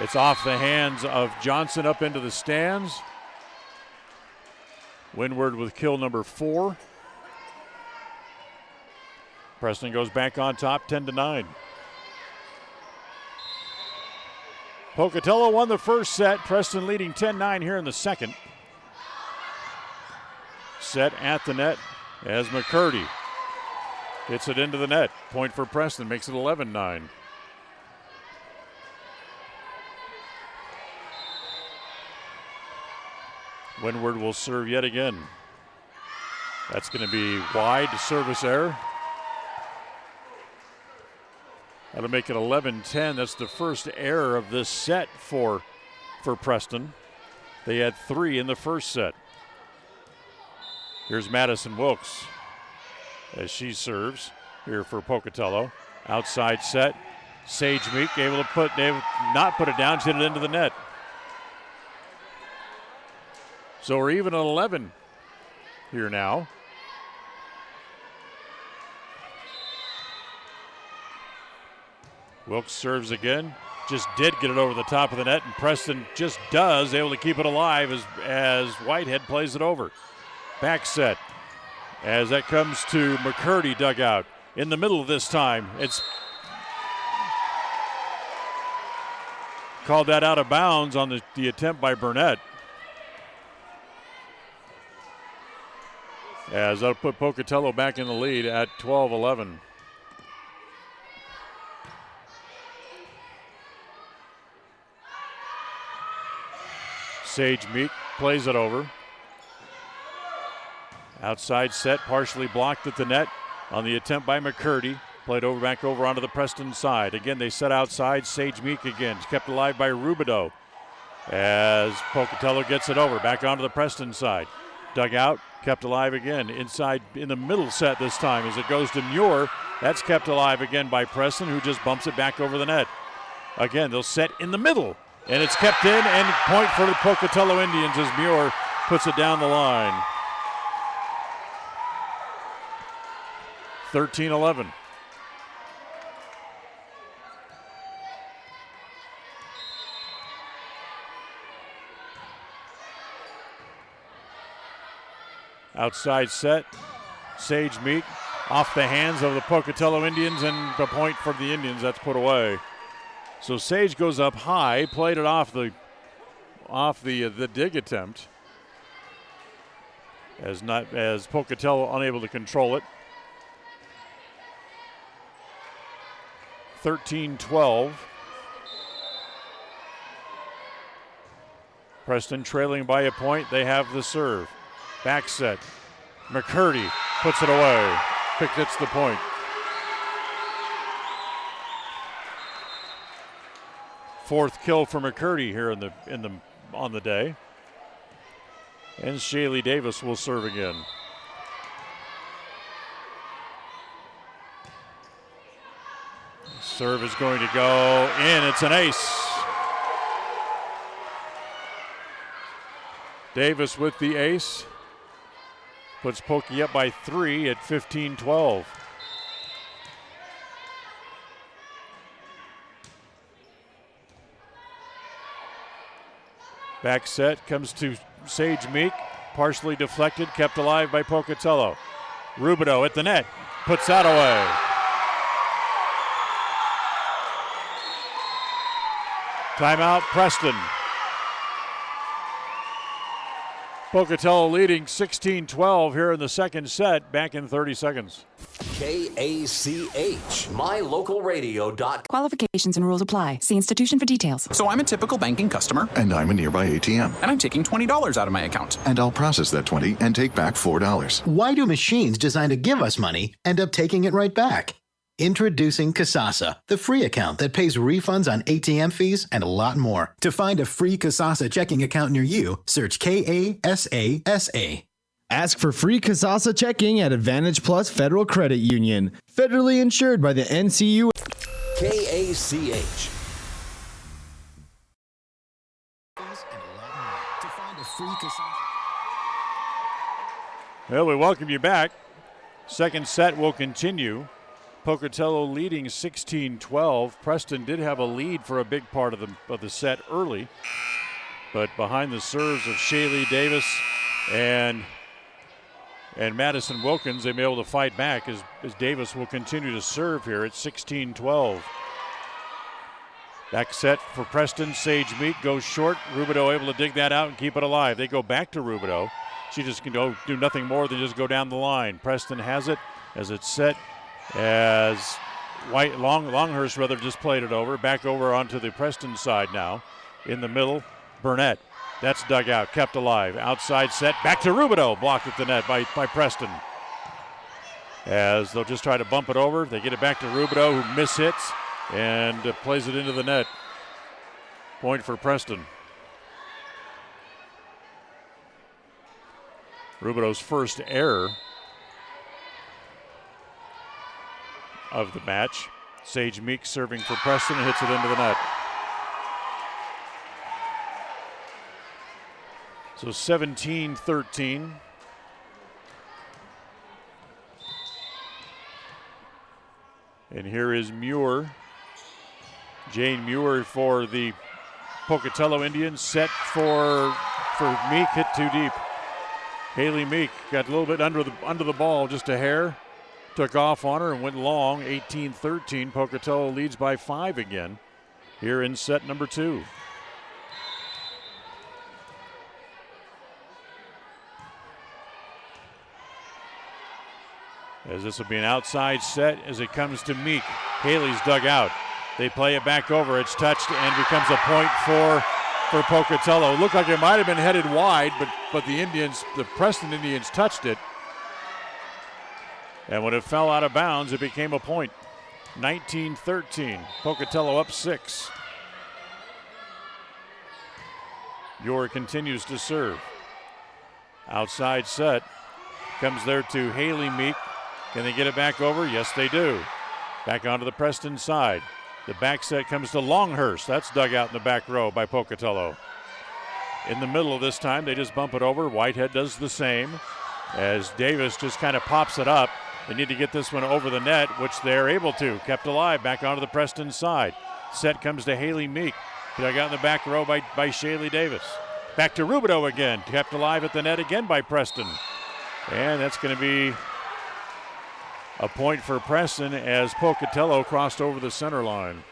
It's off the hands of Johnson up into the stands. Windward with kill number 4. Preston goes back on top, 10-9. Pocatello won the first set. Preston leading 10-9 here in the second. Set at the net as McCurdy hits it into the net. Point for Preston, makes it 11-9. Windward will serve yet again. That's going to be wide, service error. That'll make it 11-10. That's the first error of this set for Preston. They had 3 in the first set. Here's Madison Wilkes as she serves here for Pocatello. Outside set. Sage Meek able to not put it down, hit it into the net. So we're even at 11 here now. Wilkes serves again. Just did get it over the top of the net, and Preston just does, able to keep it alive as Whitehead plays it over. Back set as that comes to McCurdy dugout. In the middle of this time, it's called that out of bounds on the attempt by Burnett. As that'll put Pocatello back in the lead at 12-11. Sage Meek plays it over. Outside set, partially blocked at the net on the attempt by McCurdy. Played over, back over onto the Preston side. Again, they set outside. Sage Meek again. It's kept alive by Rubidoux as Pocatello gets it over. Back onto the Preston side. Dug out, kept alive again. Inside in the middle set this time as it goes to Muir. That's kept alive again by Preston, who just bumps it back over the net. Again, they'll set in the middle. And it's kept in, and point for the Pocatello Indians as Muir puts it down the line. 13-11. Outside set, Sage Meek off the hands of the Pocatello Indians, and the point for the Indians, that's put away. So Sage goes up high, played it off the dig attempt, as Pocatello unable to control it. 13-12. Preston trailing by a point. They have the serve. Back set. McCurdy puts it away. Gets the point. Fourth kill for McCurdy here on the day. And Shaylee Davis will serve again. Serve is going to go in. It's an ace. Davis with the ace. Puts Pokey up by 3 at 15-12. Back set comes to Sage Meek. Partially deflected, kept alive by Pocatello. Rubidoux at the net. Puts that away. Timeout, Preston. Pocatello leading 16-12 here in the second set, back in 30 seconds. KACH, mylocalradio.com. Qualifications and rules apply. See institution for details. So I'm a typical banking customer. And I'm a nearby ATM. And I'm taking $20 out of my account. And I'll process that $20 and take back $4. Why do machines designed to give us money end up taking it right back? Introducing Kasasa, the free account that pays refunds on ATM fees and a lot more. To find a free Kasasa checking account near you, search KASASA. Ask for free Kasasa checking at Advantage Plus Federal Credit Union. Federally insured by the NCU. KACH. Well, we welcome you back. Second set will continue. Pocatello leading 16-12. Preston did have a lead for a big part of the set early, but behind the serves of Shaylee Davis and Madison Wilkins, they've been able to fight back as Davis will continue to serve here at 16-12. Back set for Preston. Sage Meek goes short. Rubidoux able to dig that out and keep it alive. They go back to Rubidoux. She just can do nothing more than just go down the line. Preston has it as it's set as Longhurst rather just played it over. Back over onto the Preston side now. In the middle, Burnett. That's dug out, kept alive. Outside set, back to Rubidoux. Blocked at the net by Preston. As they'll just try to bump it over. They get it back to Rubidoux, who mishits and plays it into the net. Point for Preston. Rubidoux's first error of the match. Sage Meek serving for Preston and hits it into the net. So 17-13. And here is Muir. Jane Muir for the Pocatello Indians, set for Meek, hit too deep. Haley Meek got a little bit under the ball, just a hair. Took off on her and went long. 18-13. Pocatello leads by 5 again here in set number 2. As this will be an outside set as it comes to Meek. Haley's dug out. They play it back over. It's touched and becomes a point for Pocatello. Looked like it might have been headed wide, but the Preston Indians touched it. And when it fell out of bounds, it became a point. 19-13. Pocatello up 6. Muir continues to serve. Outside set. Comes there to Haley Meek. Can they get it back over? Yes, they do. Back onto the Preston side. The back set comes to Longhurst. That's dug out in the back row by Pocatello. In the middle of this time, they just bump it over. Whitehead does the same as Davis just kind of pops it up. They need to get this one over the net, which they're able to. Kept alive back onto the Preston side. Set comes to Haley Meek. Dug out in the back row by Shaylee Davis. Back to Rubidoux again. Kept alive at the net again by Preston. And that's going to be a point for Preston as Pocatello crossed over the center line.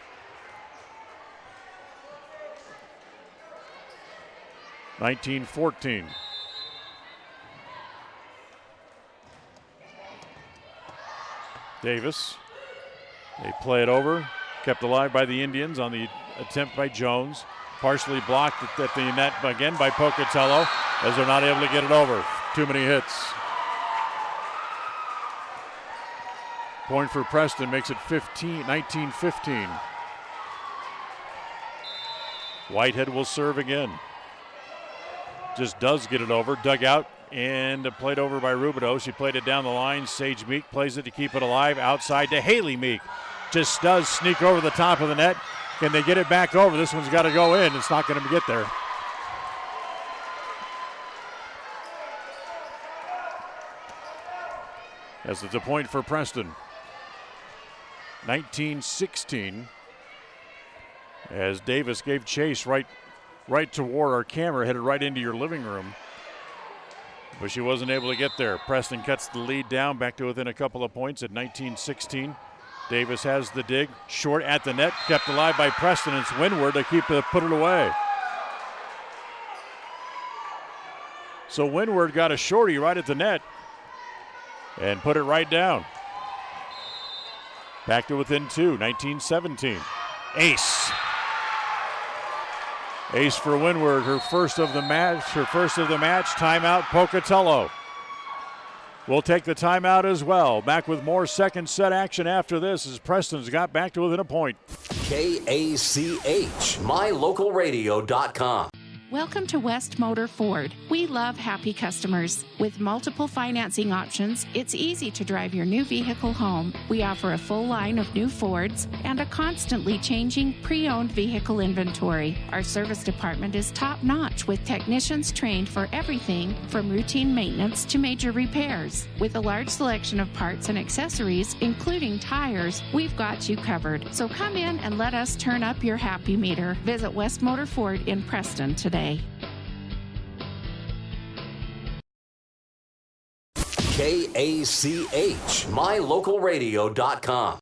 (19-14). Davis. They play it over. Kept alive by the Indians on the attempt by Jones. Partially blocked at the net again by Pocatello as they're not able to get it over. Too many hits. Point for Preston makes it 19-15. Whitehead will serve again. Just does get it over. Dug out and played over by Rubidoux. She played it down the line. Sage Meek plays it to keep it alive. Outside to Haley Meek. Just does sneak over the top of the net. Can they get it back over? This one's got to go in. It's not going to get there. As it's a point for Preston. 19-16. As Davis gave chase right toward our camera, headed right into your living room. But she wasn't able to get there. Preston cuts the lead down back to within a couple of points at 19-16. Davis has the dig, short at the net, kept alive by Preston. It's Windward to put it away. So Windward got a shorty right at the net and put it right down. Back to within 2, 19-17. Ace. Ace for Windward, her first of the match. Timeout, Pocatello. We'll take the timeout as well. Back with more second set action after this as Preston's got back to within a point. KACH, mylocalradio.com. Welcome to West Motor Ford. We love happy customers. With multiple financing options, it's easy to drive your new vehicle home. We offer a full line of new Fords and a constantly changing pre-owned vehicle inventory. Our service department is top-notch with technicians trained for everything from routine maintenance to major repairs. With a large selection of parts and accessories, including tires, we've got you covered. So come in and let us turn up your happy meter. Visit West Motor Ford in Preston today. KACH, mylocalradio.com.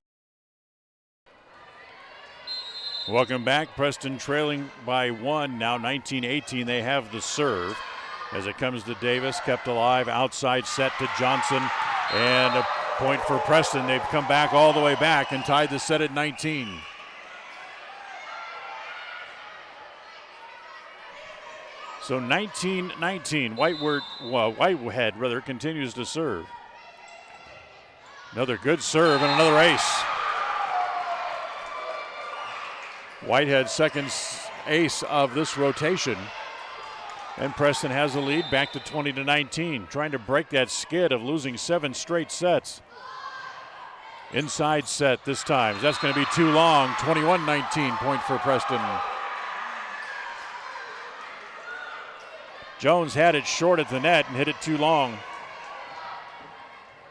Welcome back. Preston trailing by 1, now 19-18. They have the serve as it comes to Davis, kept alive, outside set to Johnson, and a point for Preston. They've come back all the way back and tied the set at 19. So 19-19. Whitehead continues to serve. Another good serve and another ace. Whitehead's second ace of this rotation. And Preston has the lead back to 20-19, trying to break that skid of losing 7 straight sets. Inside set this time. That's going to be too long. 21-19, point for Preston. Jones had it short at the net and hit it too long.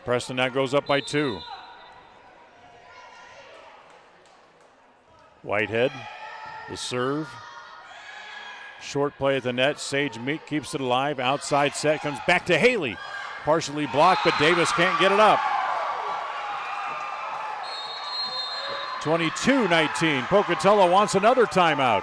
Preston now goes up by 2. Whitehead, the serve. Short play at the net. Sage Meek keeps it alive. Outside set comes back to Haley. Partially blocked, but Davis can't get it up. 22-19. Pocatello wants another timeout.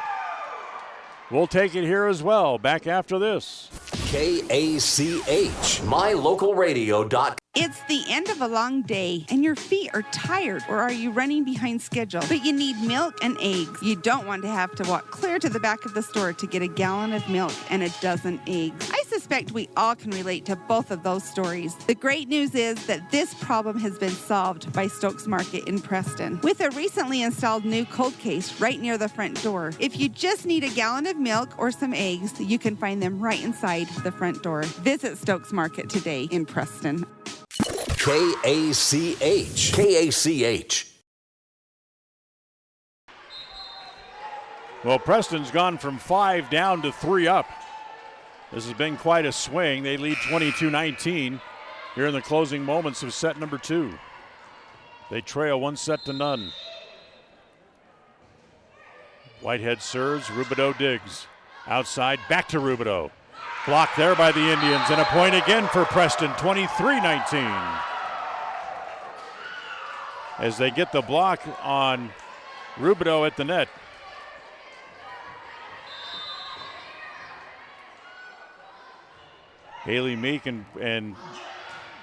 We'll take it here as well. Back after this. KACH, mylocalradio.com. It's the end of a long day, and your feet are tired, or are you running behind schedule? But you need milk and eggs. You don't want to have to walk clear to the back of the store to get a gallon of milk and a dozen eggs. I suspect we all can relate to both of those stories. The great news is that this problem has been solved by Stokes Market in Preston, with a recently installed new cold case right near the front door. If you just need a gallon of milk or some eggs, you can find them right inside the front door. Visit Stokes Market today in Preston. KACH. Well, Preston's gone from 5 down to 3 up. This has been quite a swing. They lead 22-19 here in the closing moments of set number 2. They trail 1-0. Whitehead serves, Rubidoux digs. Outside, back to Rubidoux. Blocked there by the Indians, and a point again for Preston, 23-19. As they get the block on Rubidoux at the net. Haley Meek and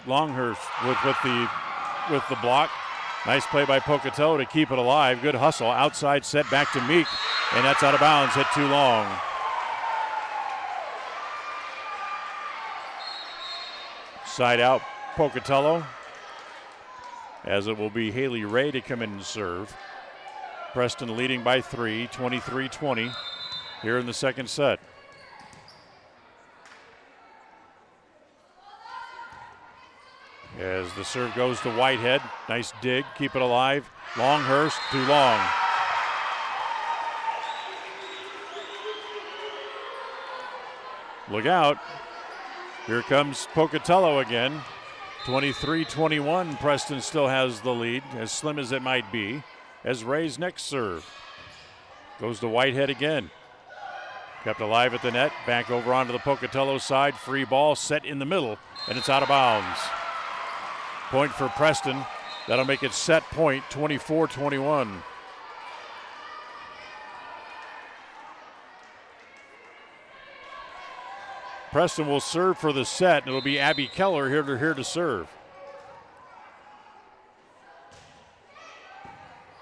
Longhurst with the block. Nice play by Pocatello to keep it alive. Good hustle. Outside set back to Meek, and that's out of bounds. Hit too long. Side out, Pocatello. As it will be Haley Ray to come in and serve. Preston leading by 3, 23-20 here in the second set. As the serve goes to Whitehead. Nice dig, keep it alive. Longhurst, too long. Look out. Here comes Pocatello again. 23-21, Preston still has the lead, as slim as it might be, as Ray's next serve. Goes to Whitehead again. Kept alive at the net, back over onto the Pocatello side, free ball set in the middle, and it's out of bounds. Point for Preston, that'll make it set point, 24-21. Preston will serve for the set, and it'll be Abby Keller here to serve.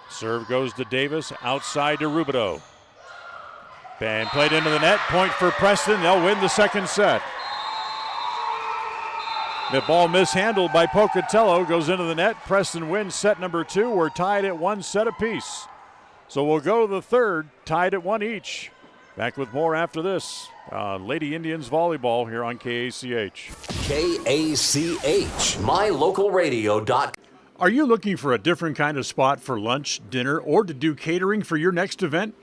Serve goes to Davis, outside to Rubidoux. And played into the net, point for Preston. They'll win the second set. The ball mishandled by Pocatello goes into the net. Preston wins set number 2. We're tied at 1 set apiece. So we'll go to the third, tied at 1 each. Back with more after this. Lady Indians volleyball here on KACH. KACH, mylocalradio.com. Are you looking for a different kind of spot for lunch, dinner, or to do catering for your next event?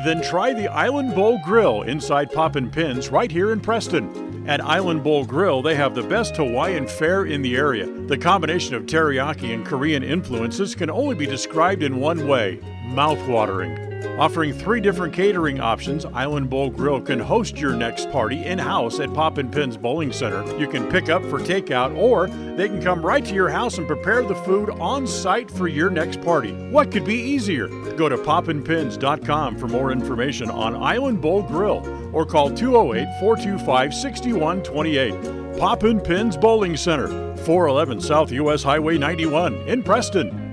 Then try the Island Bowl Grill inside Poppin' Pins right here in Preston. At Island Bowl Grill, they have the best Hawaiian fare in the area. The combination of teriyaki and Korean influences can only be described in one way: mouth-watering. Offering 3 different catering options, Island Bowl Grill can host your next party in-house at Poppin' Pins Bowling Center. You can pick up for takeout, or they can come right to your house and prepare the food on site for your next party. What could be easier? Go to poppinpins.com for more information on Island Bowl Grill, or call 208-425-6128. Poppin' Pins Bowling Center, 411 South US Highway 91 in Preston.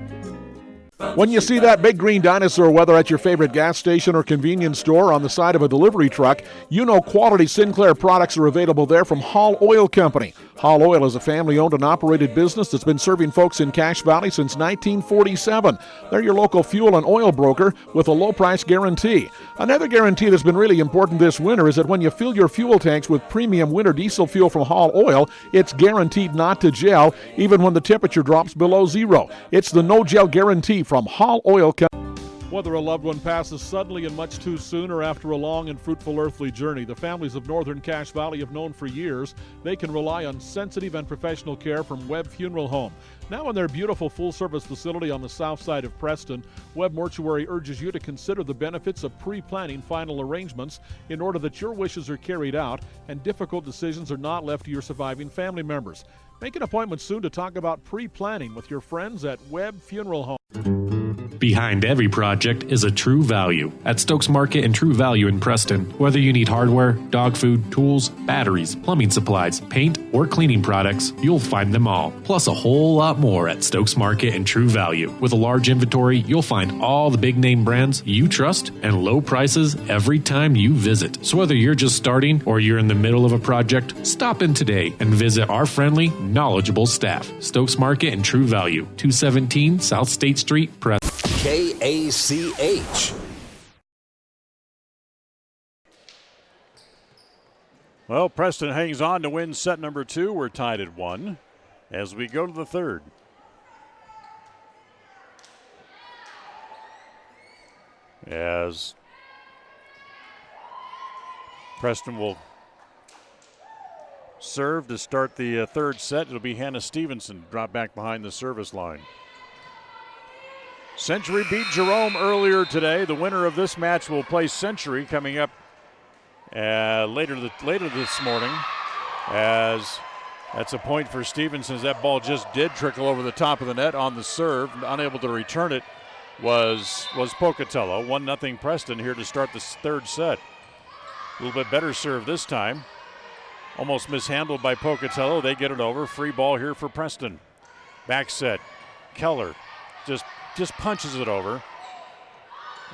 When you see that big green dinosaur, whether at your favorite gas station or convenience store on the side of a delivery truck, you know quality Sinclair products are available there from Hall Oil Company. Hall Oil is a family-owned and operated business that's been serving folks in Cache Valley since 1947. They're your local fuel and oil broker with a low-price guarantee. Another guarantee that's been really important this winter is that when you fill your fuel tanks with premium winter diesel fuel from Hall Oil, it's guaranteed not to gel, even when the temperature drops below zero. It's the no-gel guarantee from Hall Oil Company. Whether a loved one passes suddenly and much too soon or after a long and fruitful earthly journey, the families of Northern Cache Valley have known for years they can rely on sensitive and professional care from Webb Funeral Home. Now in their beautiful full-service facility on the south side of Preston, Webb Mortuary urges you to consider the benefits of pre-planning final arrangements in order that your wishes are carried out and difficult decisions are not left to your surviving family members. Make an appointment soon to talk about pre-planning with your friends at Webb Funeral Home. Behind every project is a True Value. At Stokes Market and True Value in Preston, whether you need hardware, dog food, tools, batteries, plumbing supplies, paint, or cleaning products, you'll find them all. Plus a whole lot more at Stokes Market and True Value. With a large inventory, you'll find all the big name brands you trust and low prices every time you visit. So whether you're just starting or you're in the middle of a project, stop in today and visit our friendly, knowledgeable staff. Stokes Market and True Value, 217 South State Street, Preston. KACH. Well, Preston hangs on to win set number 2. We're tied at 1 as we go to the third. As Preston will serve to start the third set. It'll be Hannah Stevenson drop back behind the service line. Century beat Jerome earlier today. The winner of this match will play Century coming up later this morning. As that's a point for Stevenson, as that ball just did trickle over the top of the net on the serve. Unable to return it was Pocatello. 1-0 Preston here to start the third set. A little bit better serve this time. Almost mishandled by Pocatello. They get it over. Free ball here for Preston. Back set. Keller just punches it over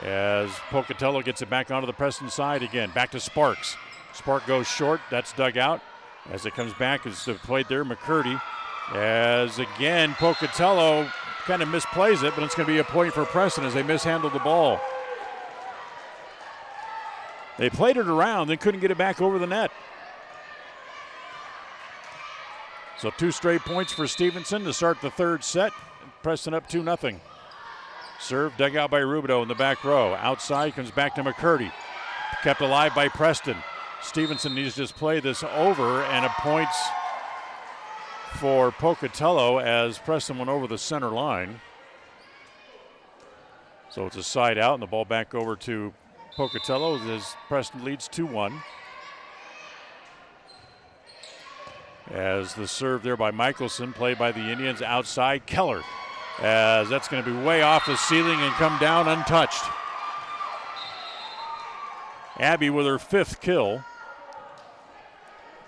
as Pocatello gets it back onto the Preston side again. Back to Sparks. Spark goes short. That's dug out. As it comes back, it's played there. McCurdy. As again, Pocatello kind of misplays it, but it's going to be a point for Preston as they mishandled the ball. They played it around, then couldn't get it back over the net. So 2 straight points for Stevenson to start the third set. Preston up 2-0. Serve dug out by Rubidoux in the back row. Outside comes back to McCurdy. Kept alive by Preston. Stevenson needs to just play this over, and a points for Pocatello as Preston went over the center line. So it's a side out, and the ball back over to Pocatello as Preston leads 2-1. As the serve there by Michelson, played by the Indians outside. Keller, as that's going to be way off the ceiling and come down untouched. Abby with her 5th kill.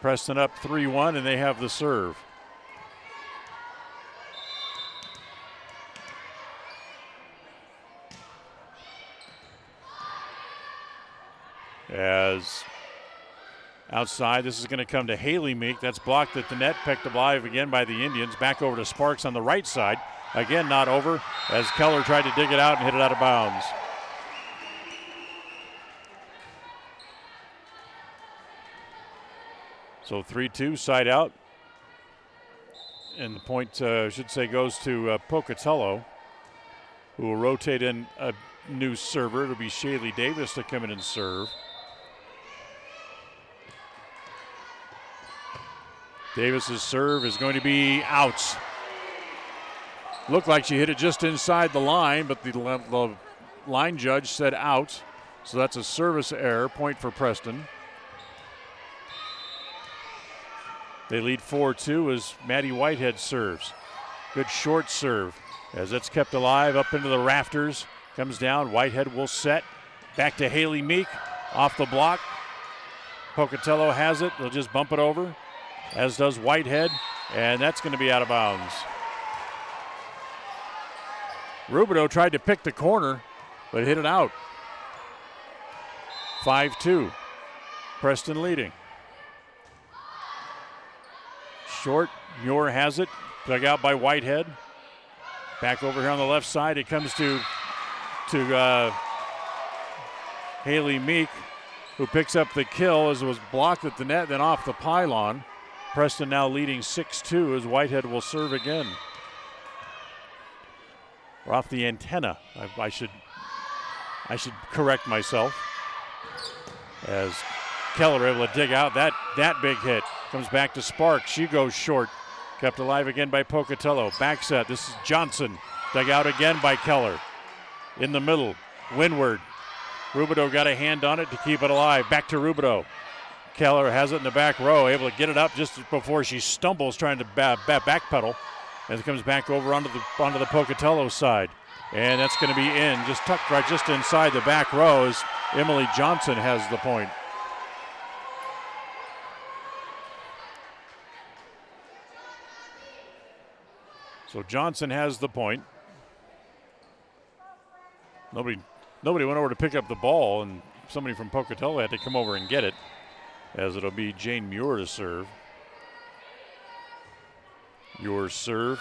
Preston up 3-1, and they have the serve. As outside, this is going to come to Haley Meek. That's blocked at the net, picked alive again by the Indians. Back over to Sparks on the right side. Again, not over, as Keller tried to dig it out and hit it out of bounds. So 3-2, side out. And the point, I should say, goes to Pocatello, who will rotate in a new server. It'll be Shaylee Davis to come in and serve. Davis's serve is going to be out. Looked like she hit it just inside the line, but the line judge said out. So that's a service error, point for Preston. They lead 4-2 as Maddie Whitehead serves. Good short serve as it's kept alive up into the rafters. Comes down, Whitehead will set. Back to Haley Meek, off the block. Pocatello has it, they'll just bump it over, as does Whitehead, and that's going to be out of bounds. Rubidoux tried to pick the corner, but hit it out. 5-2, Preston leading. Short, Muir has it, dug out by Whitehead. Back over here on the left side, it comes to Haley Meek, who picks up the kill as it was blocked at the net, then off the pylon. Preston now leading 6-2 as Whitehead will serve again. We're off the antenna. I should correct myself. As Keller able to dig out that big hit. Comes back to Sparks. She goes short. Kept alive again by Pocatello. Back set. This is Johnson. Dug out again by Keller. In the middle. Windward. Rubidoux got a hand on it to keep it alive. Back to Rubidoux. Keller has it in the back row. Able to get it up just before she stumbles trying to backpedal. As it comes back over onto the Pocatello side. And that's going to be in. Just tucked right just inside the back row as Emily Johnson has the point. So Johnson has the point. Nobody went over to pick up the ball, and somebody from Pocatello had to come over and get it, as it'll be Jane Muir to serve. Muir's serve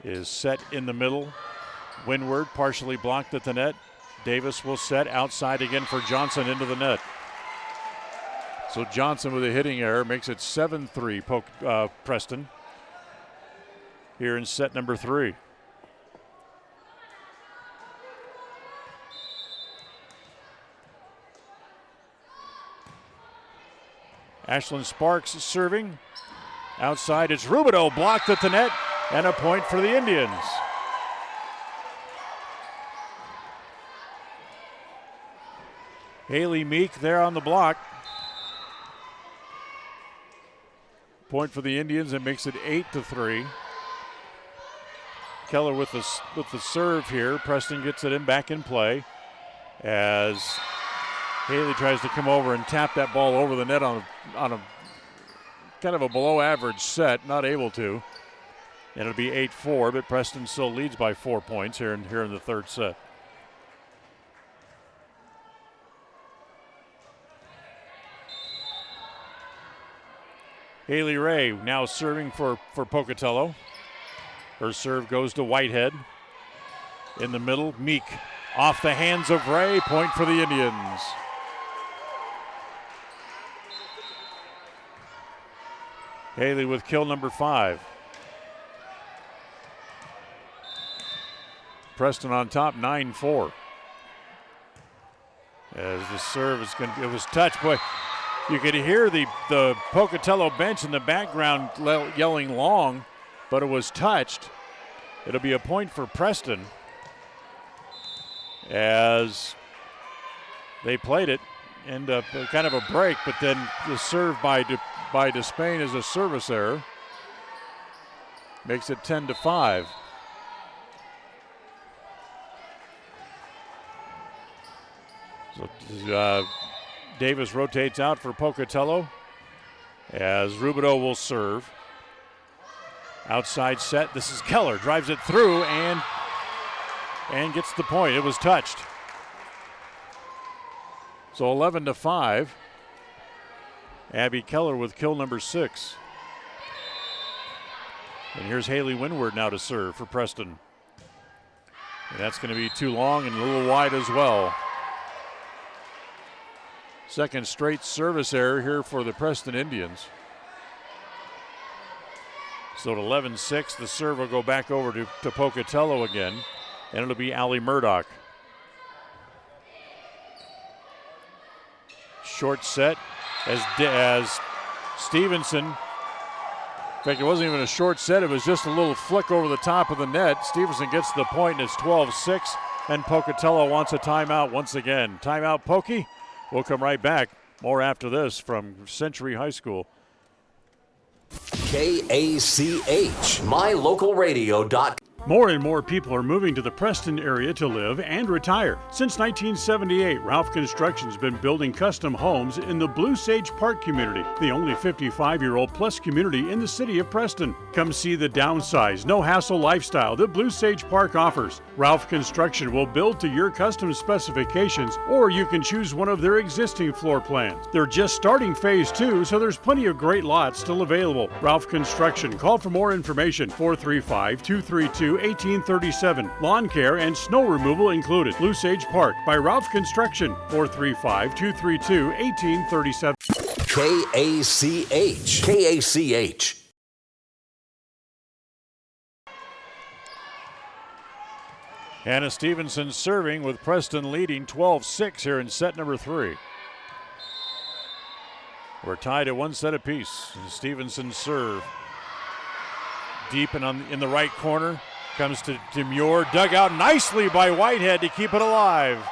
is set in the middle. Windward partially blocked at the net. Davis will set outside again for Johnson into the net. So Johnson with a hitting error makes it 7-3 Preston here in set number 3. Ashlyn Sparks serving. Outside, it's Rubidoux blocked at the net, and a point for the Indians. Haley Meek there on the block. Point for the Indians, and makes it 8-3. Keller with the serve here. Preston gets it back in play as Haley tries to come over and tap that ball over the net on a kind of a below average set, not able to. And it'll be 8-4, but Preston still leads by 4 points here in the third set. Haley Ray now serving for Pocatello. Her serve goes to Whitehead. In the middle, Meek off the hands of Ray, point for the Indians. Haley with kill number 5. Preston on top, 9-4. As the serve is going to, it was touched, boy. You could hear the Pocatello bench in the background yelling long, but it was touched. It'll be a point for Preston as they played it, and kind of a break, but then the serve by Despain is a service error. Makes it 10-5. So Davis rotates out for Pocatello as Rubidoux will serve. Outside set. This is Keller. Drives it through and gets the point. It was touched. So 11-5. Abby Keller with kill number 6. And here's Haley Windward now to serve for Preston. And that's going to be too long and a little wide as well. Second straight service error here for the Preston Indians. So at 11-6, the serve will go back over to Pocatello again, and it'll be Allie Murdoch. Short set as Stevenson. In fact, it wasn't even a short set. It was just a little flick over the top of the net. Stevenson gets to the point, and it's 12-6, and Pocatello wants a timeout once again. Timeout, Pokey. We'll come right back. More after this from Century High School. KACH, MyLocalRadio.com. More and more people are moving to the Preston area to live and retire. Since 1978, Ralph Construction's been building custom homes in the Blue Sage Park community, the only 55-year-old plus community in the city of Preston. Come see the downsized, no-hassle lifestyle that Blue Sage Park offers. Ralph Construction will build to your custom specifications, or you can choose one of their existing floor plans. They're just starting phase 2, so there's plenty of great lots still available. Ralph Construction. Call for more information. 435-232-1837. Lawn care and snow removal included. Blue Sage Park by Ralph Construction. 435-232-1837. KACH. Hannah Stevenson serving with Preston leading 12-6 here in set number 3. We're tied at one set apiece. Stevenson's serve. Deep and in the right corner. Comes to Muir, dug out nicely by Whitehead to keep it alive.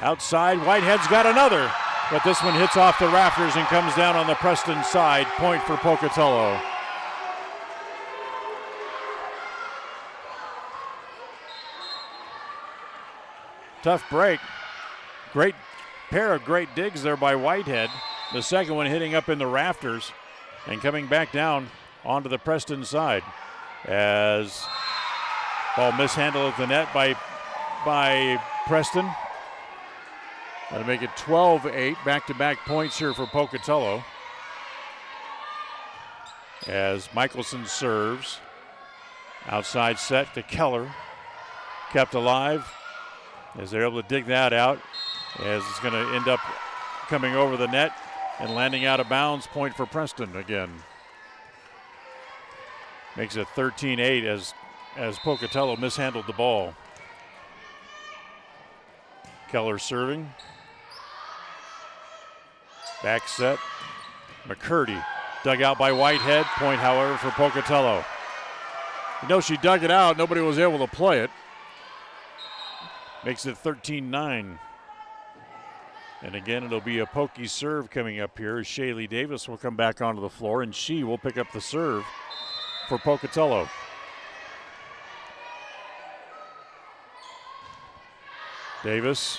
Outside, Whitehead's got another, but this one hits off the rafters and comes down on the Preston side. Point for Pocatello. Tough break. Great pair of great digs there by Whitehead. The second one hitting up in the rafters and coming back down onto the Preston side. As ball mishandled at the net by Preston. That'll make it 12-8, back-to-back points here for Pocatello. As Michelson serves. Outside set to Keller. Kept alive as they're able to dig that out. As it's going to end up coming over the net and landing out of bounds. Point for Preston again. Makes it 13-8 as Pocatello mishandled the ball. Keller serving. Back set. McCurdy dug out by Whitehead. Point, however, for Pocatello. You know, she dug it out. Nobody was able to play it. Makes it 13-9. And again, it'll be a pokey serve coming up here as Shaylee Davis will come back onto the floor, and she will pick up the serve for Pocatello. Davis,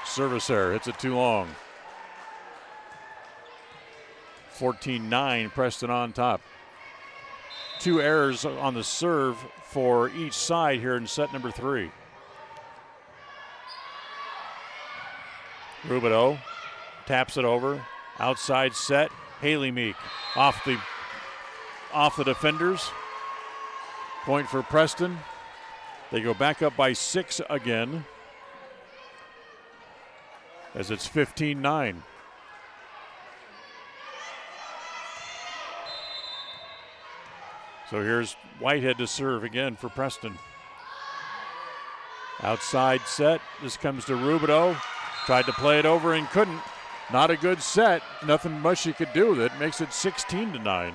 service error, hits it too long. 14-9, Preston on top. 2 errors on the serve for each side here in set number 3. Rubidoux taps it over, outside set, Haley Meek off the defenders. Point for Preston. They go back up by 6 again as it's 15-9. So here's Whitehead to serve again for Preston. Outside set. This comes to Rubidoux. Tried to play it over and couldn't. Not a good set. Nothing much she could do with it. Makes it 16-9.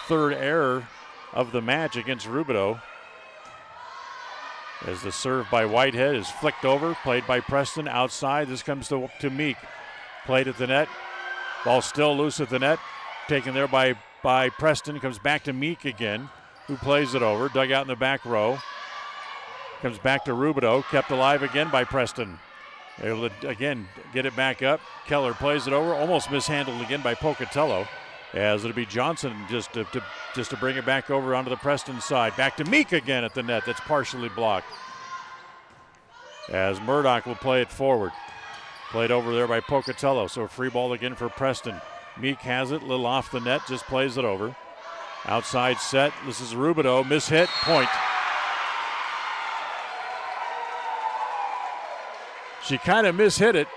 Third error of the match against Rubidoux. As the serve by Whitehead is flicked over, played by Preston outside. This comes to Meek. Played at the net. Ball still loose at the net. Taken there by Preston. Comes back to Meek again, who plays it over. Dug out in the back row. Comes back to Rubidoux. Kept alive again by Preston. Able to, again, get it back up. Keller plays it over. Almost mishandled again by Pocatello. As it'll be Johnson just to bring it back over onto the Preston side. Back to Meek again at the net. That's partially blocked. As Murdoch will play it forward. Played over there by Pocatello. So free ball again for Preston. Meek has it. Little off the net. Just plays it over. Outside set. This is Rubidoux. Mishit. Point. She kind of mishit it,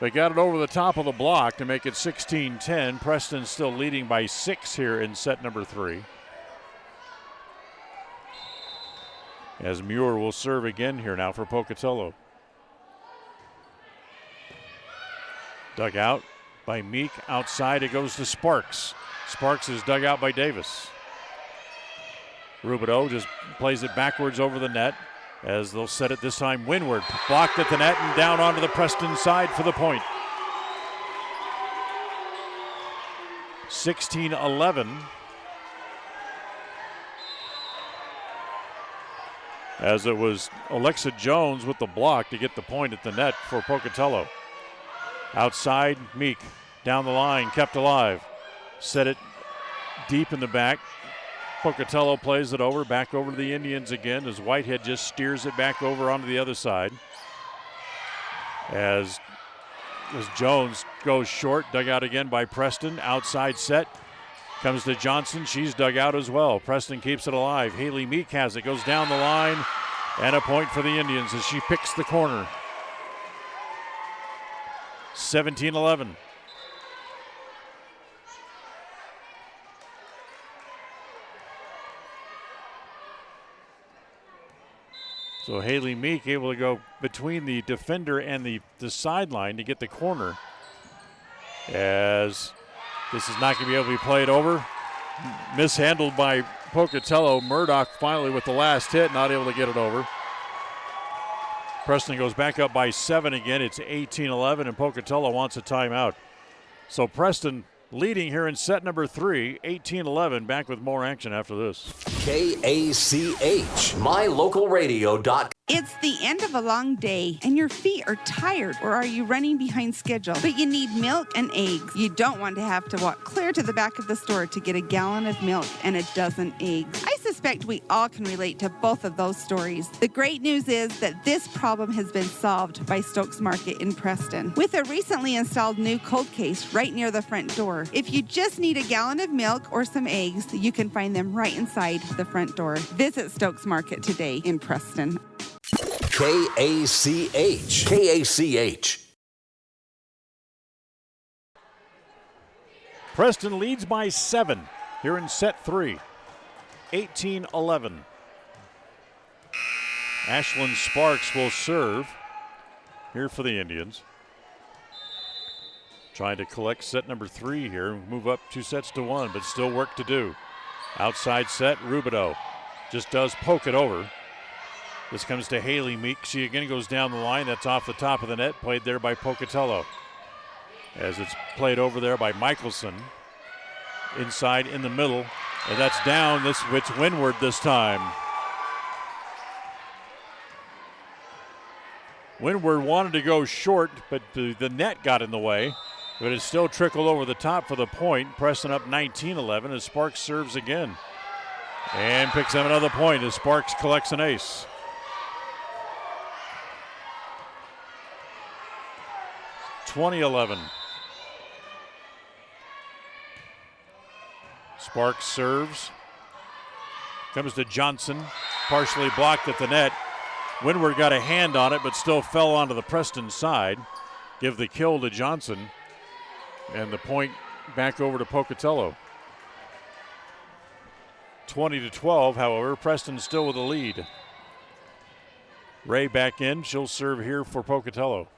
but got it over the top of the block to make it 16-10. Preston still leading by 6 here in set number 3. As Muir will serve again here now for Pocatello. Dug out by Meek. Outside it goes to Sparks. Sparks is dug out by Davis. Rubidoux just plays it backwards over the net as they'll set it this time windward. Blocked at the net and down onto the Preston side for the point. 16-11. As it was Alexa Jones with the block to get the point at the net for Pocatello. Outside, Meek down the line, kept alive. Set it deep in the back. Pocatello plays it over, back over to the Indians again as Whitehead just steers it back over onto the other side. As Jones goes short, dug out again by Preston. Outside set, comes to Johnson. She's dug out as well. Preston keeps it alive. Haley Meek has it, goes down the line, and a point for the Indians as she picks the corner. 17-11. So Haley Meek able to go between the defender and the sideline to get the corner. As this is not going to be able to be played over. Mishandled by Pocatello. Murdoch finally with the last hit, not able to get it over. Preston goes back up by 7 again. It's 18-11, and Pocatello wants a timeout. So Preston leading here in set number 3, 18-11. Back with more action after this. KACH, mylocalradio.com. It's the end of a long day and your feet are tired, or are you running behind schedule? But you need milk and eggs. You don't want to have to walk clear to the back of the store to get a gallon of milk and a dozen eggs. I suspect we all can relate to both of those stories. The great news is that this problem has been solved by Stokes Market in Preston with a recently installed new cold case right near the front door. If you just need a gallon of milk or some eggs, you can find them right inside the front door. Visit Stokes Market today in Preston. KACH. KACH. Preston leads by 7 here in set 3. 18-11. Ashlyn Sparks will serve here for the Indians. Trying to collect set number 3 here, move up 2 sets to 1, but still work to do. Outside set, Rubidoux just does poke it over. This comes to Haley Meek. She again goes down the line. That's off the top of the net, played there by Pocatello. As it's played over there by Michelson. Inside in the middle, and that's down. It's windward this time. Windward wanted to go short, but the net got in the way. But it still trickled over the top for the point. Preston up 19-11 as Sparks serves again. And picks up another point as Sparks collects an ace. 20-11. Sparks serves. Comes to Johnson. Partially blocked at the net. Windward got a hand on it, but still fell onto the Preston side. Give the kill to Johnson. And the point back over to Pocatello. 20-12, however, Preston still with the lead. Ray back in. She'll serve here for Pocatello.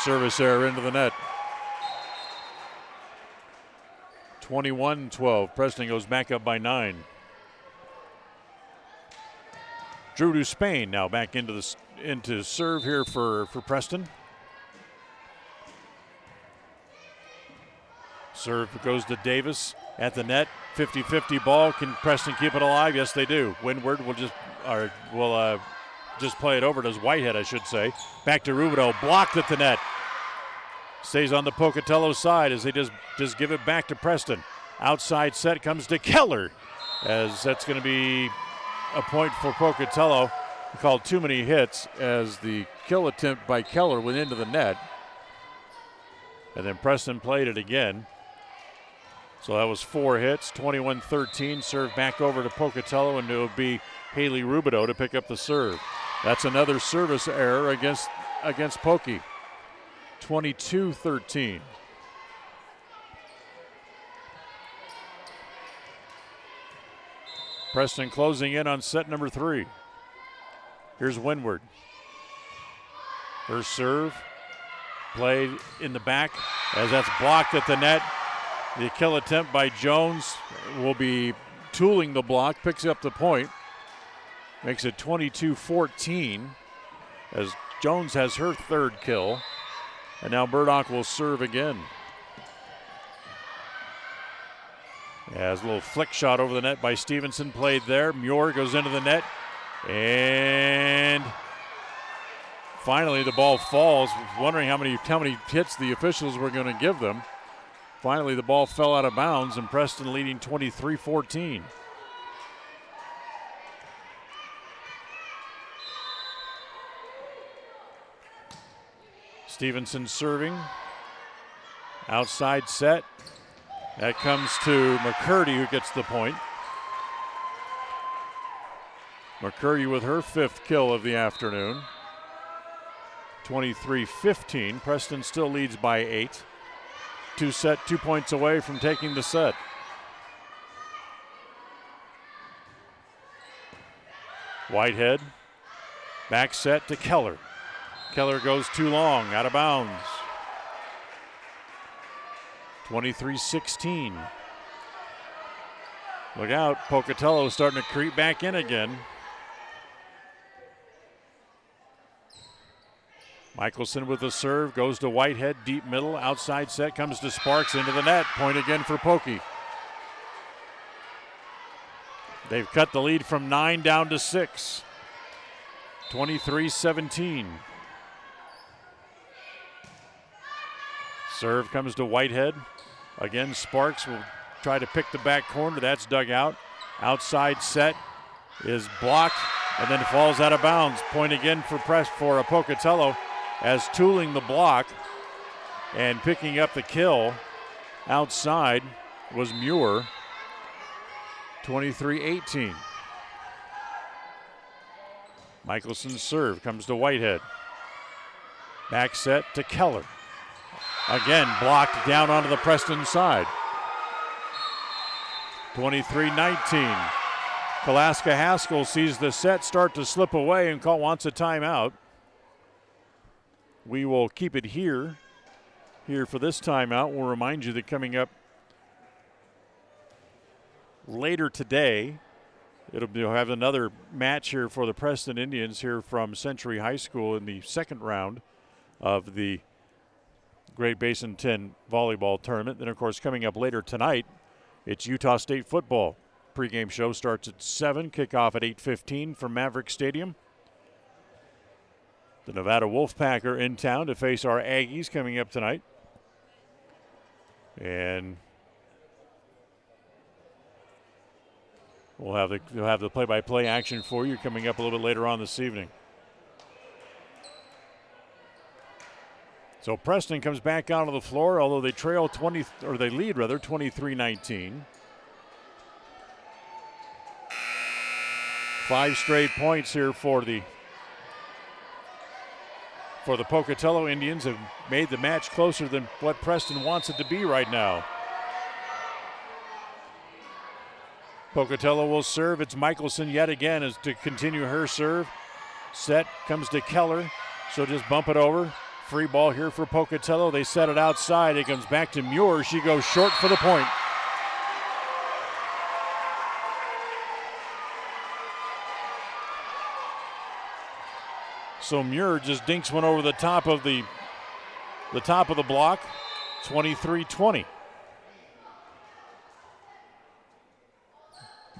Service error into the net. 21-12. Preston goes back up by 9. Drew Duspain now back into serve here for Preston. Serve goes to Davis at the net. 50-50 ball. Can Preston keep it alive? Yes, they do. Windward will just play it over. Does Whitehead, I should say. Back to Rubidoux. Blocked at the net. Stays on the Pocatello side as they just give it back to Preston. Outside set comes to Keller, as that's going to be a point for Pocatello. He called too many hits as the kill attempt by Keller went into the net. And then Preston played it again. So that was 4 hits, 21-13. Serve back over to Pocatello, and it will be Haley Rubidoux to pick up the serve. That's another service error against Pokey. 22-13. Preston closing in on set number 3. Here's Windward. Her serve played in the back as that's blocked at the net. The kill attempt by Jones will be tooling the block, picks up the point. Makes it 22-14 as Jones has her 3rd kill. And now Burdock will serve again. As a little flick shot over the net by Stevenson played there. Muir goes into the net. And finally the ball falls. Wondering how many hits the officials were going to give them. Finally the ball fell out of bounds and Preston leading 23-14. Stevenson serving. Outside set. That comes to McCurdy, who gets the point. McCurdy with her 5th kill of the afternoon. 23-15. Preston still leads by 8. 2 points away from taking the set. Whitehead. Back set to Keller. Keller goes too long, out of bounds. 23-16. Look out, Pocatello starting to creep back in again. Michelson with the serve, goes to Whitehead, deep middle, outside set, comes to Sparks, into the net. Point again for Pokey. They've cut the lead from 9 down to 6. 23-17. Serve comes to Whitehead. Again, Sparks will try to pick the back corner. That's dug out. Outside set is blocked and then falls out of bounds. Point again for Pocatello as tooling the block and picking up the kill outside was Muir. 23-18. Michelson's serve comes to Whitehead. Back set to Keller. Again, blocked down onto the Preston side. 23-19. Kalaska Haskell sees the set start to slip away and wants a timeout. We will keep it here for this timeout. We'll remind you that coming up later today, we'll have another match here for the Preston Indians here from Century High School in the 2nd round of the Great Basin 10 volleyball tournament. Then, of course, coming up later tonight, it's Utah State football. Pregame show starts at 7, kickoff at 8:15 from Maverick Stadium. The Nevada Wolfpack are in town to face our Aggies coming up tonight. And we'll have the play-by-play action for you coming up a little bit later on this evening. So Preston comes back out on the floor, although they lead 23-19. 5 straight points here for the Pocatello Indians have made the match closer than what Preston wants it to be right now. Pocatello will serve. It's Michelson yet again as to continue her serve. Set comes to Keller. She'll just bump it over. Free ball here for Pocatello. They set it outside. It comes back to Muir. She goes short for the point. So Muir just dinks one over the top of the block. 23-20.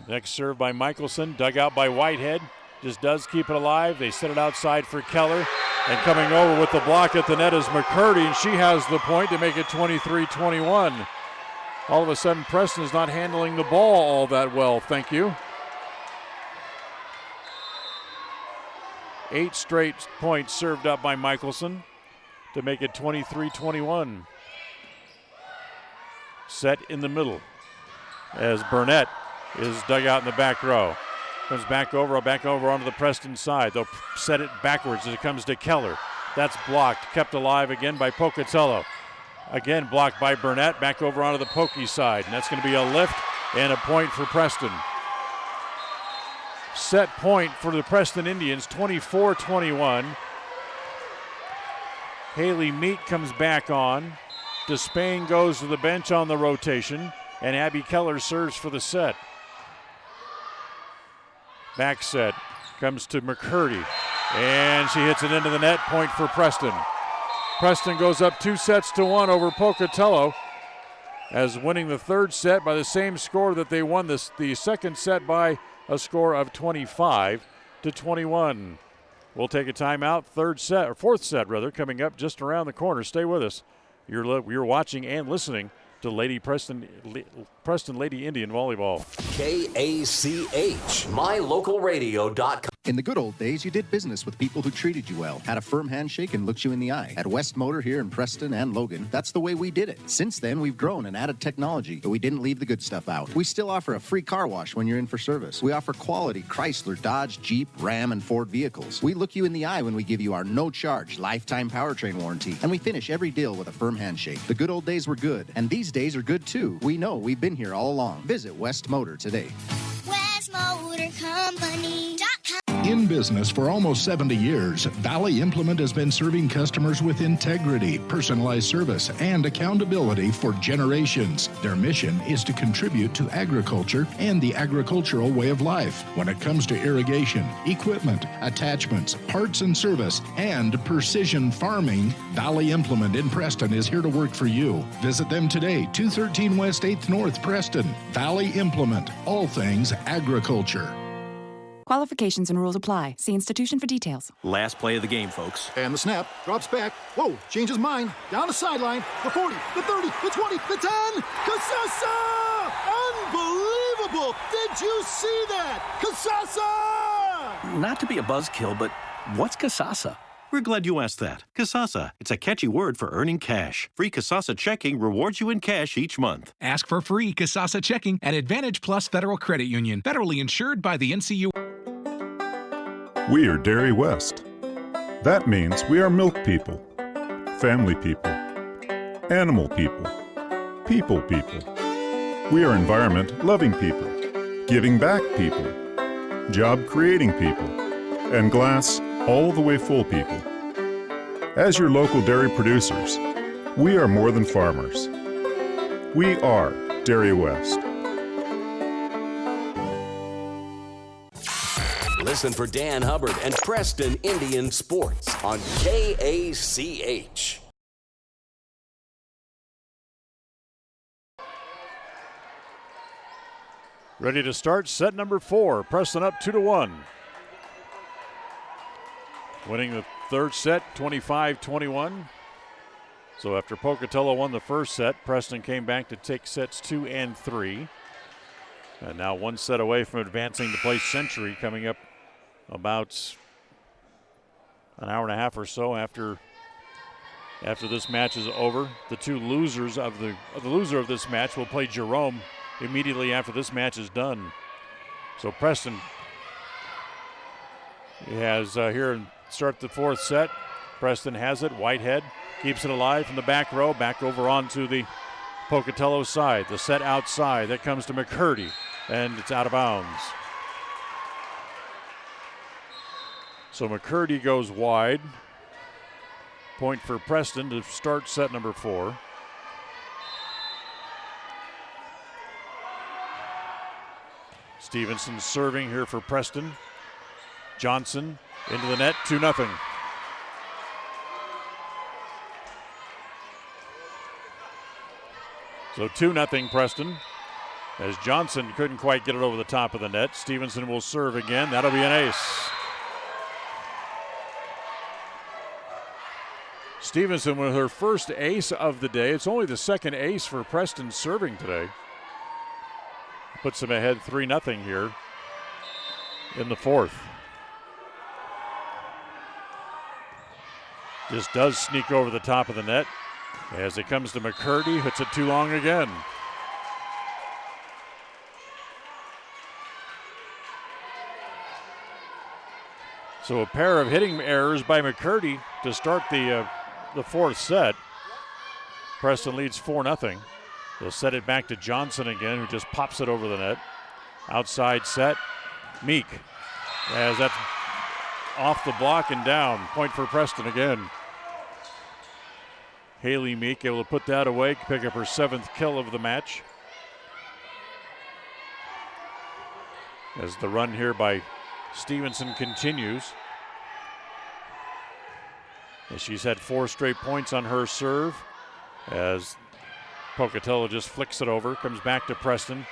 Next serve by Michelson, dug out by Whitehead. Just does keep it alive. They set it outside for Keller. And coming over with the block at the net is McCurdy, and she has the point to make it 23-21. All of a sudden, Preston is not handling the ball all that well, thank you. 8 straight points served up by Michelson to make it 23-21. Set in the middle as Burnett is dug out in the back row. Comes back over onto the Preston side. They'll set it backwards as it comes to Keller. That's blocked, kept alive again by Pocatello. Again blocked by Burnett, back over onto the Pokey side. And that's going to be a lift and a point for Preston. Set point for the Preston Indians, 24-21. Haley Meat comes back on. Despain goes to the bench on the rotation, and Abby Keller serves for the set. Back set comes to McCurdy, and she hits it into the net. Point for Preston. Preston goes up 2-1 over Pocatello, as winning the third set by the same score that they won the second set by a score of 25-21. We'll take a timeout. Fourth set coming up just around the corner. Stay with us. You're watching and listening to Preston Lady Indian Volleyball. KACH, mylocalradio.com. In the good old days, you did business with people who treated you well, had a firm handshake, and looked you in the eye. At West Motor here in Preston and Logan, that's the way we did it. Since then, we've grown and added technology, but we didn't leave the good stuff out. We still offer a free car wash when you're in for service. We offer quality Chrysler, Dodge, Jeep, Ram, and Ford vehicles. We look you in the eye when we give you our no-charge lifetime powertrain warranty, and we finish every deal with a firm handshake. The good old days were good, and these days are good too. We know we've been here all along. Visit West Motor today. WestMotorCompany.com. In business for almost 70 years, Valley Implement has been serving customers with integrity, personalized service, and accountability for generations. Their mission is to contribute to agriculture and the agricultural way of life. When it comes to irrigation, equipment, attachments, parts and service, and precision farming, Valley Implement in Preston is here to work for you. Visit them today, 213 West 8th North, Preston. Valley Implement, all things agriculture. Qualifications and rules apply. See institution for details. Last play of the game, folks. And the snap. Drops back. Whoa, changes mind. Down the sideline. The 40, the 30, the 20, the 10. Casasa! Unbelievable! Did you see that? Casasa! Not to be a buzzkill, but what's Casasa? We're glad you asked that. Casasa. It's a catchy word for earning cash. Free Casasa checking rewards you in cash each month. Ask for free Casasa checking at Advantage Plus Federal Credit Union. Federally insured by the NCU. We are Dairy West. That means we are milk people, family people, animal people, people people. We are environment-loving people, giving back people, job-creating people, and glass all the way full people. As your local dairy producers, we are more than farmers. We are Dairy West. Listen for Dan Hubbard and Preston Indian Sports on KACH. Ready to start set number 4. Preston up 2-1. Winning the third set, 25-21. So after Pocatello won the first set, Preston came back to take sets 2 and 3. And now one set away from advancing to play Century, coming up about an hour and a half or so after this match is over. The two losers the loser of this match will play Jerome immediately after this match is done. So Preston has here and start the fourth set. Preston has it. Whitehead keeps it alive from the back row, back over onto the Pocatello side. The set outside, that comes to McCurdy, and it's out of bounds. So McCurdy goes wide. Point for Preston to start set number 4. Stevenson serving here for Preston. Johnson into the net, 2-0. So 2-0 Preston, as Johnson couldn't quite get it over the top of the net. Stevenson will serve again. That'll be an ace. Stevenson with her first ace of the day. It's only the second ace for Preston serving today. Puts them ahead 3-0 here in the fourth. Just does sneak over the top of the net. As it comes to McCurdy, hits it too long again. So a pair of hitting errors by McCurdy to start the fourth set. Preston leads 4-0. They'll set it back to Johnson again, who just pops it over the net. Outside set, Meek, as that's off the block and down. Point for Preston again. Haley Meek able to put that away, pick up her 7th kill of the match. As the run here by Stevenson continues. As she's had 4 straight points on her serve. As Pocatello just flicks it over, comes back to Preston.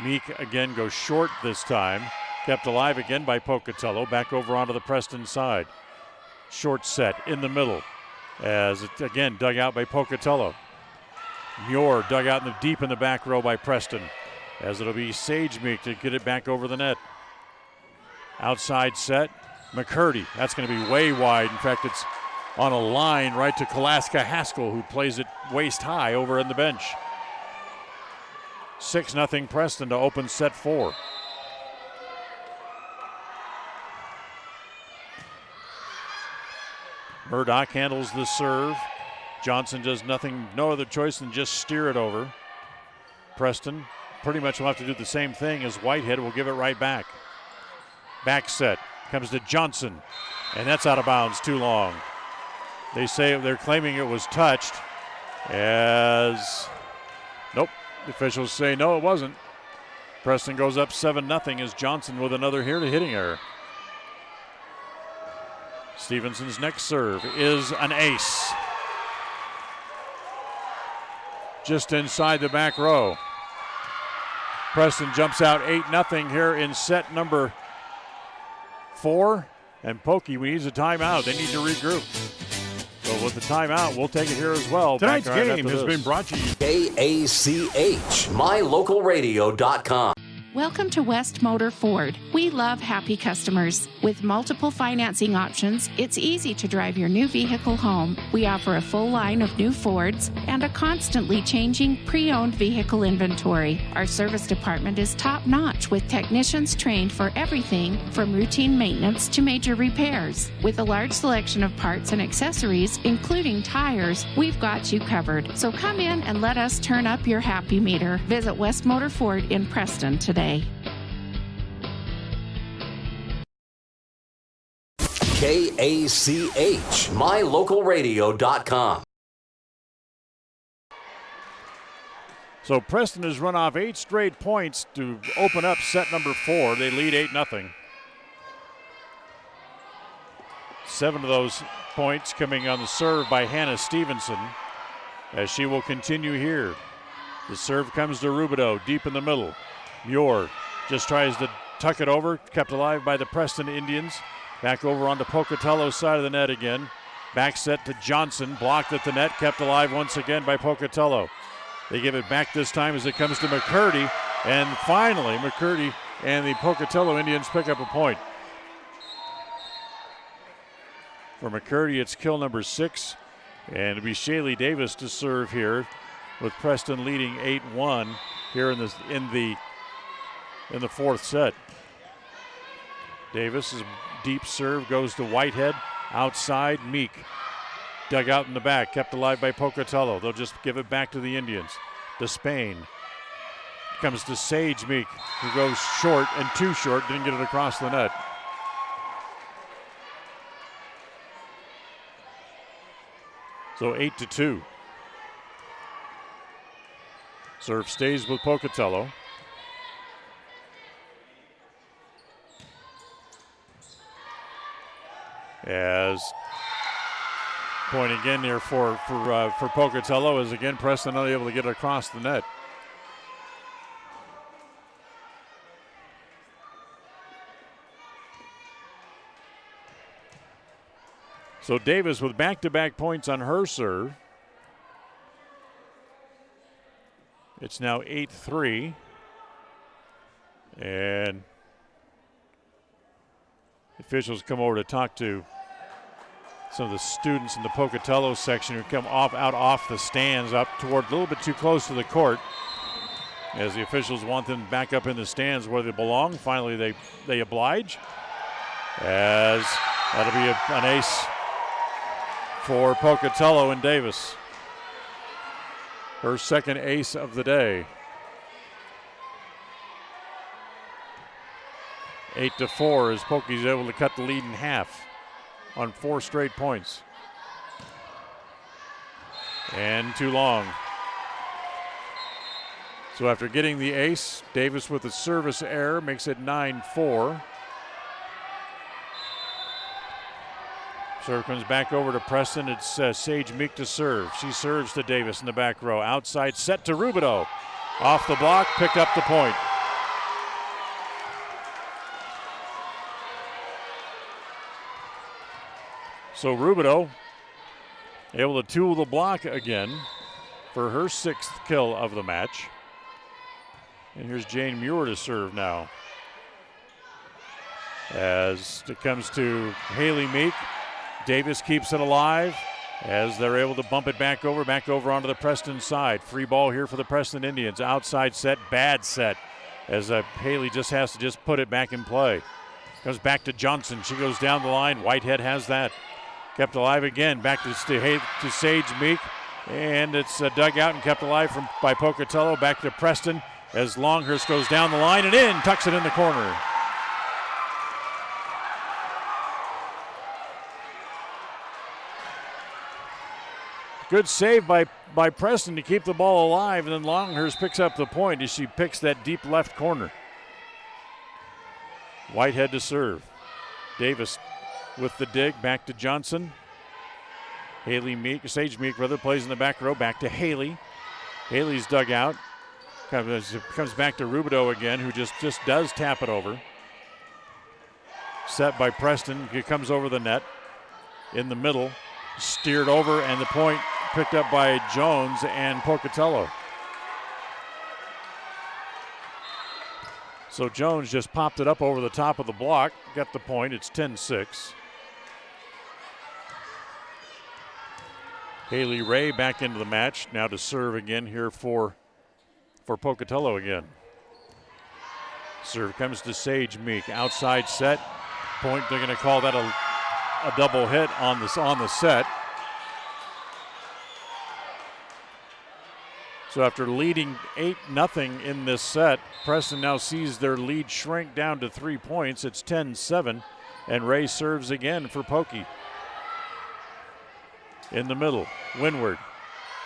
Meek again goes short this time. Kept alive again by Pocatello. Back over onto the Preston side. Short set in the middle. As it again dug out by Pocatello. Muir dug out deep in the back row by Preston. As it'll be Sage Meek to get it back over the net. Outside set, McCurdy. That's going to be way wide. In fact, it's on a line right to Kalaska Haskell, who plays it waist high over in the bench. 6-0 Preston to open set 4. Murdoch handles the serve. Johnson does nothing, no other choice than just steer it over. Preston pretty much will have to do the same thing as Whitehead will give it right back. Back set comes to Johnson, and that's out of bounds, too long. They say they're claiming it was touched, as nope, the officials say no, it wasn't. Preston goes up 7-0 as Johnson with another hitting error. Stevenson's next serve is an ace. Just inside the back row. Preston jumps out 8-0 here in set number 4. And Pokey needs a timeout. They need to regroup. So with the timeout, we'll take it here as well. Tonight's game has been brought to you. KACH, mylocalradio.com. Welcome to West Motor Ford. We love happy customers. With multiple financing options, it's easy to drive your new vehicle home. We offer a full line of new Fords and a constantly changing pre-owned vehicle inventory. Our service department is top-notch with technicians trained for everything from routine maintenance to major repairs. With a large selection of parts and accessories, including tires, we've got you covered. So come in and let us turn up your happy meter. Visit West Motor Ford in Preston today. KACH, mylocalradio.com. So Preston has run off 8 straight points to open up set number 4. They lead 8-0. 7 of those points coming on the serve by Hannah Stevenson, as she will continue here. The serve comes to Rubidoux deep in the middle. Muir just tries to tuck it over, kept alive by the Preston Indians. Back over onto Pocatello's side of the net again. Back set to Johnson, blocked at the net, kept alive once again by Pocatello. They give it back this time as it comes to McCurdy, and finally McCurdy and the Pocatello Indians pick up a point. For McCurdy, it's kill number 6, and it'll be Shaylee Davis to serve here, with Preston leading 8-1 here in the fourth set. Davis's deep serve goes to Whitehead. Outside, Meek. Dug out in the back, kept alive by Pocatello. They'll just give it back to the Indians. To Spain. Comes to Sage Meek, who goes short and too short, didn't get it across the net. So 8-2. Serve stays with Pocatello. As point again here for Pocatello is again Preston not able to get it across the net. So Davis with back-to-back points on her serve. It's now 8-3. And officials come over to talk to some of the students in the Pocatello section who come out off the stands up toward a little bit too close to the court, as the officials want them back up in the stands where they belong. Finally, they oblige. as that'll be an ace for Pocatello and Davis. Her second ace of the day. 8-4 as Pokey's able to cut the lead in half on 4 straight points. And too long. So after getting the ace, Davis with a service error makes it 9-4. Serve comes back over to Preston. It's Sage Meek to serve. She serves to Davis in the back row. Outside set to Rubidoux. Off the block, pick up the point. So Rubidoux able to tool the block again for her 6th kill of the match. And here's Jane Muir to serve now. As it comes to Haley Meek, Davis keeps it alive as they're able to bump it back over onto the Preston side. Free ball here for the Preston Indians. Outside set, bad set, as Haley just has to just put it back in play. Comes back to Johnson. She goes down the line. Whitehead has that. Kept alive again. Back to Sage Meek. And it's dug out and kept alive by Pocatello. Back to Preston as Longhurst goes down the line and in. Tucks it in the corner. Good save by Preston to keep the ball alive, and then Longhurst picks up the point as she picks that deep left corner. Whitehead to serve. Davis with the dig, back to Johnson. Sage Meek plays in the back row, back to Haley. Haley's dug out. Comes back to Rubidoux again, who just does tap it over. Set by Preston, it comes over the net. In the middle, steered over, and the point picked up by Jones and Pocatello. So Jones just popped it up over the top of the block, got the point. It's 10-6. Haley Ray back into the match, now to serve again here for Pocatello again. Serve comes to Sage Meek, outside set. Point, they're going to call that a double hit on the set. So after leading 8-0 in this set, Preston now sees their lead shrink down to 3 points. It's 10-7, and Ray serves again for Pokey. In the middle, Windward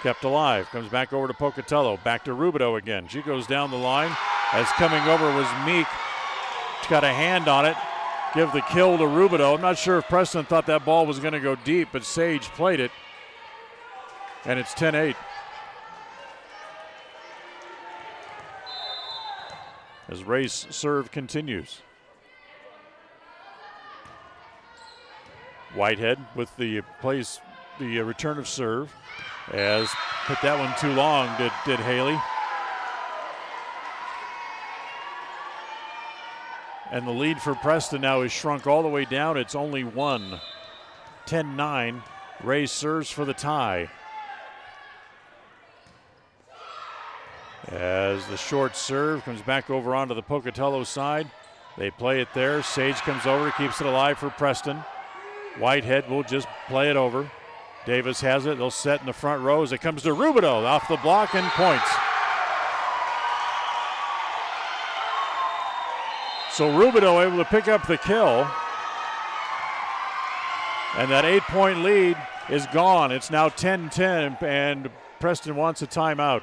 kept alive, comes back over to Pocatello, back to Rubidoux again. She goes down the line. As coming over was Meek. She's got a hand on it. Give the kill to Rubidoux. I'm not sure if Preston thought that ball was going to go deep, but Sage played it. And it's 10-8. As Ray's serve continues. Whitehead with the return of serve. As hit that one too long, did Haley. And the lead for Preston now is shrunk all the way down. It's only 1. 10-9. Ray serves for the tie. As the short serve comes back over onto the Pocatello side. They play it there. Sage comes over, keeps it alive for Preston. Whitehead will just play it over. Davis has it. They'll set in the front row as it comes to Rubidoux off the block and points. So Rubidoux able to pick up the kill. And that 8-point lead is gone. It's now 10-10, and Preston wants a timeout.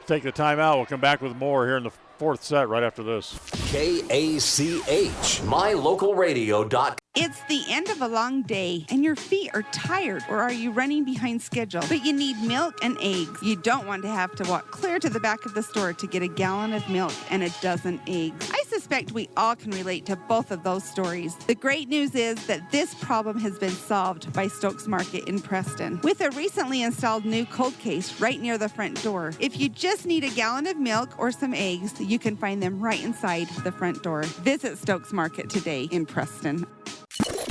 Take the timeout. We'll come back with more here in the fourth set right after this. KACH, mylocalradio.com. It's the end of a long day and your feet are tired, or are you running behind schedule? But you need milk and eggs. You don't want to have to walk clear to the back of the store to get a gallon of milk and a dozen eggs. I suspect we all can relate to both of those stories. The great news is that this problem has been solved by Stokes Market in Preston with a recently installed new cold case right near the front door. If you just need a gallon of milk or some eggs, you can find them right inside the front door. Visit Stokes Market today in Preston.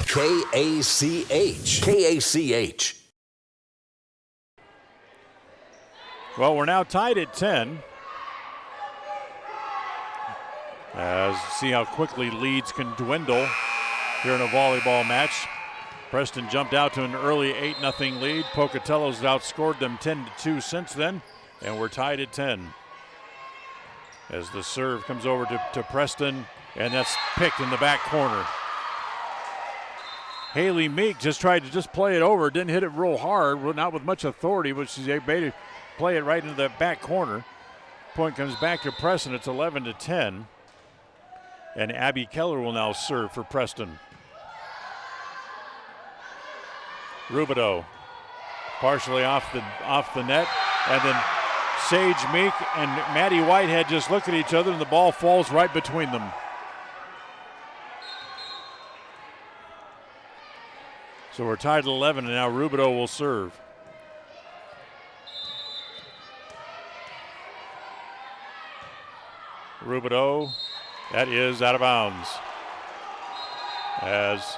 KACH. Well, we're now tied at 10. As see how quickly leads can dwindle here in a volleyball match. Preston jumped out to an early 8-0 lead. Pocatello's outscored them 10-2 since then, and we're tied at 10. As the serve comes over to Preston, and that's picked in the back corner. Haley Meek just tried to play it over, didn't hit it real hard, not with much authority, but she's able to play it right into the back corner. Point comes back to Preston. It's 11-10. And Abby Keller will now serve for Preston. Rubidoux partially off the net, and then Sage Meek and Maddie Whitehead just look at each other, and the ball falls right between them. So we're tied at 11, and now Rubidoux will serve. Rubidoux, that is out of bounds. As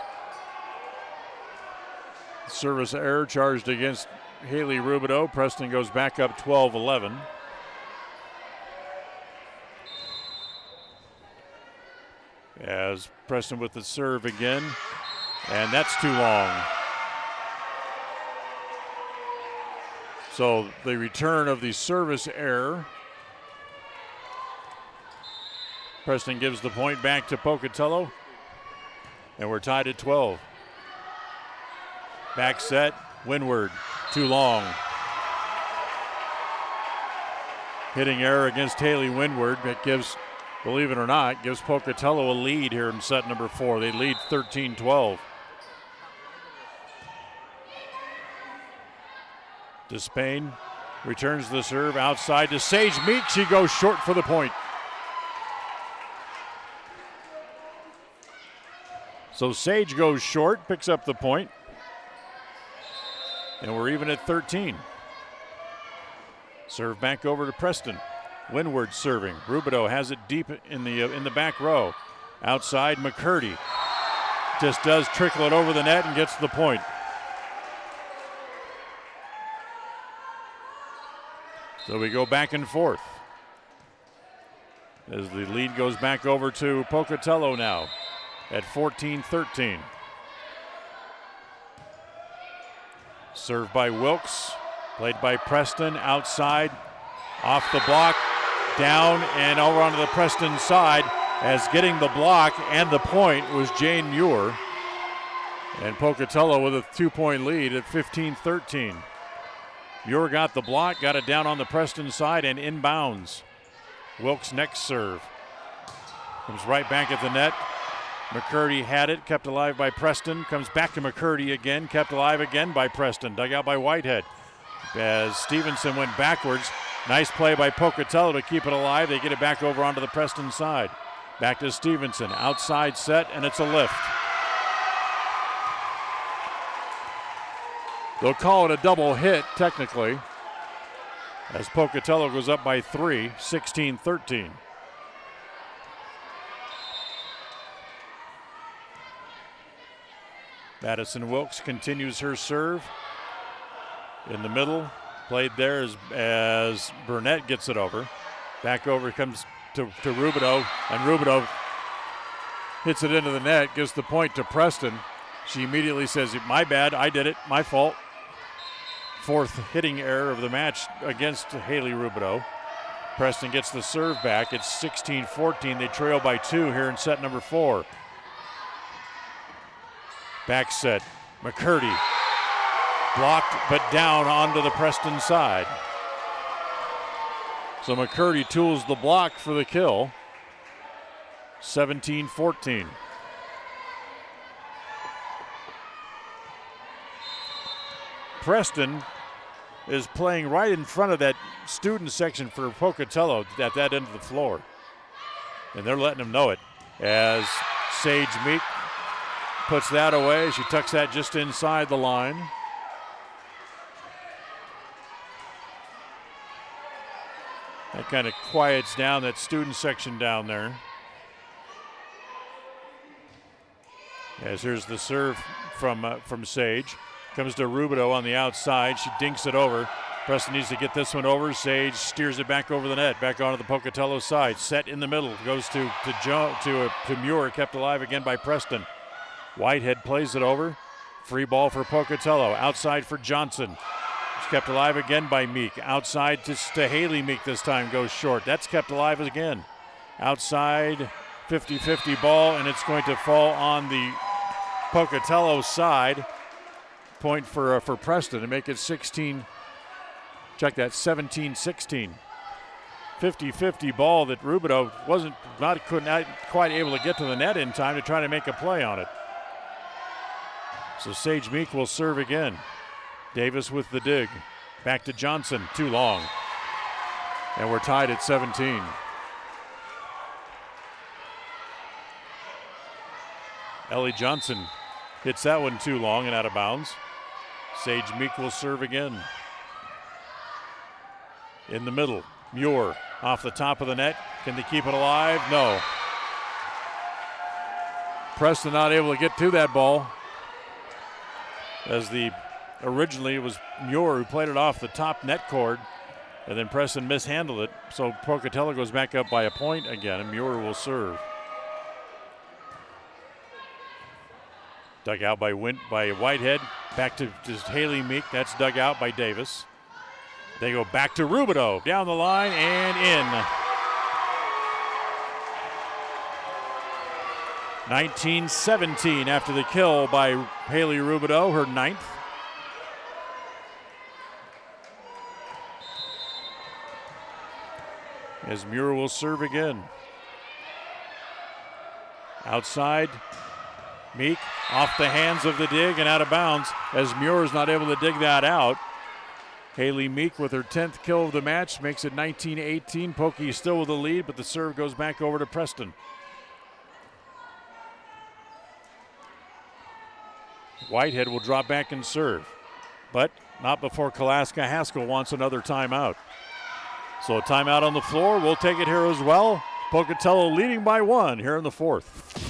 service error charged against Haley Rubidoux, Preston goes back up 12-11. As Preston with the serve again, and that's too long. So the return of the service error. Preston gives the point back to Pocatello, and we're tied at 12. Back set, Windward, too long. Hitting error against Haley Windward that gives, believe it or not, gives Pocatello a lead here in set number 4. They lead 13-12. Despain returns the serve outside to Sage Meek. She goes short for the point. So Sage goes short, picks up the point. And we're even at 13. Serve back over to Preston. Windward serving. Rubidoux has it deep in the back row. Outside, McCurdy just does trickle it over the net and gets the point. So we go back and forth as the lead goes back over to Pocatello now at 14-13. Served by Wilkes, played by Preston, outside, off the block, down and over onto the Preston side, as getting the block and the point was Jane Muir. And Pocatello with a 2-point lead at 15-13. Muir got the block, got it down on the Preston side and inbounds. Wilkes' next serve. Comes right back at the net. McCurdy had it, kept alive by Preston. Comes back to McCurdy again, kept alive again by Preston. Dug out by Whitehead. As Stevenson went backwards. Nice play by Pocatello to keep it alive. They get it back over onto the Preston side. Back to Stevenson. Outside set, and it's a lift. They'll call it a double hit, technically, as Pocatello goes up by 3, 16-13. Madison Wilkes continues her serve. In the middle, played there as Burnett gets it over. Back over comes to Rubidoux, and Rubidoux hits it into the net, gives the point to Preston. She immediately says, my bad, I did it, my fault. Fourth hitting error of the match against Haley Rubidoux. Preston gets the serve back. It's 16-14. They trail by 2 here in set number 4. Back set, McCurdy. Blocked but down onto the Preston side. So McCurdy tools the block for the kill. 17-14. Preston is playing right in front of that student section for Pocatello at that end of the floor. And they're letting them know it as Sage Meek puts that away. She tucks that just inside the line. That kind of quiets down that student section down there. As here's the serve from Sage. Comes to Rubidoux on the outside. She dinks it over. Preston needs to get this one over. Sage steers it back over the net, back onto the Pocatello side. Set in the middle. Goes to Muir, kept alive again by Preston. Whitehead plays it over. Free ball for Pocatello. Outside for Johnson. It's kept alive again by Meek. Outside to Haley Meek this time, goes short. That's kept alive again. Outside, 50-50 ball, and it's going to fall on the Pocatello side. Point for Preston to make it 16. Check that, 17-16. 50-50 ball that Rubidoux not quite able to get to the net in time to try to make a play on it. So Sage Meek will serve again. Davis with the dig. Back to Johnson, too long. And we're tied at 17. Ellie Johnson hits that one too long and out of bounds. Sage Meek will serve again. In the middle, Muir off the top of the net. Can they keep it alive? No. Preston not able to get to that ball. Originally it was Muir who played it off the top net cord, and then Preston mishandled it. So Pocatello goes back up by a point again, and Muir will serve. Dug out by Whitehead. Back to just Haley Meek. That's dug out by Davis. They go back to Rubidoux. Down the line and in. 19-17 after the kill by Haley Rubidoux, her 9th. As Muir will serve again. Outside, Meek off the hands of the dig and out of bounds as Muir is not able to dig that out. Haley Meek with her 10th kill of the match makes it 19-18. Pokey is still with the lead, but the serve goes back over to Preston. Whitehead will drop back and serve, but not before Kalaska Haskell wants another timeout. So a timeout on the floor. We'll take it here as well. Pocatello leading by 1 here in the 4th.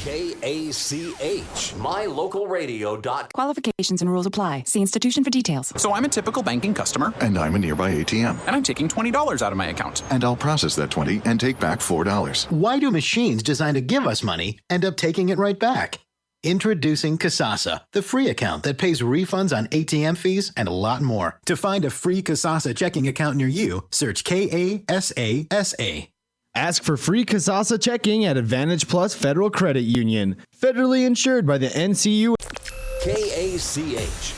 KACH, mylocalradio.com. Qualifications and rules apply. See institution for details. So I'm a typical banking customer. And I'm a nearby ATM. And I'm taking $20 out of my account. And I'll process that 20 and take back $4. Why do machines designed to give us money end up taking it right back? Introducing Kasasa, the free account that pays refunds on ATM fees and a lot more. To find a free Kasasa checking account near you, search KASASA. Ask for free Kasasa checking at Advantage Plus Federal Credit Union. Federally insured by the NCU. KACH.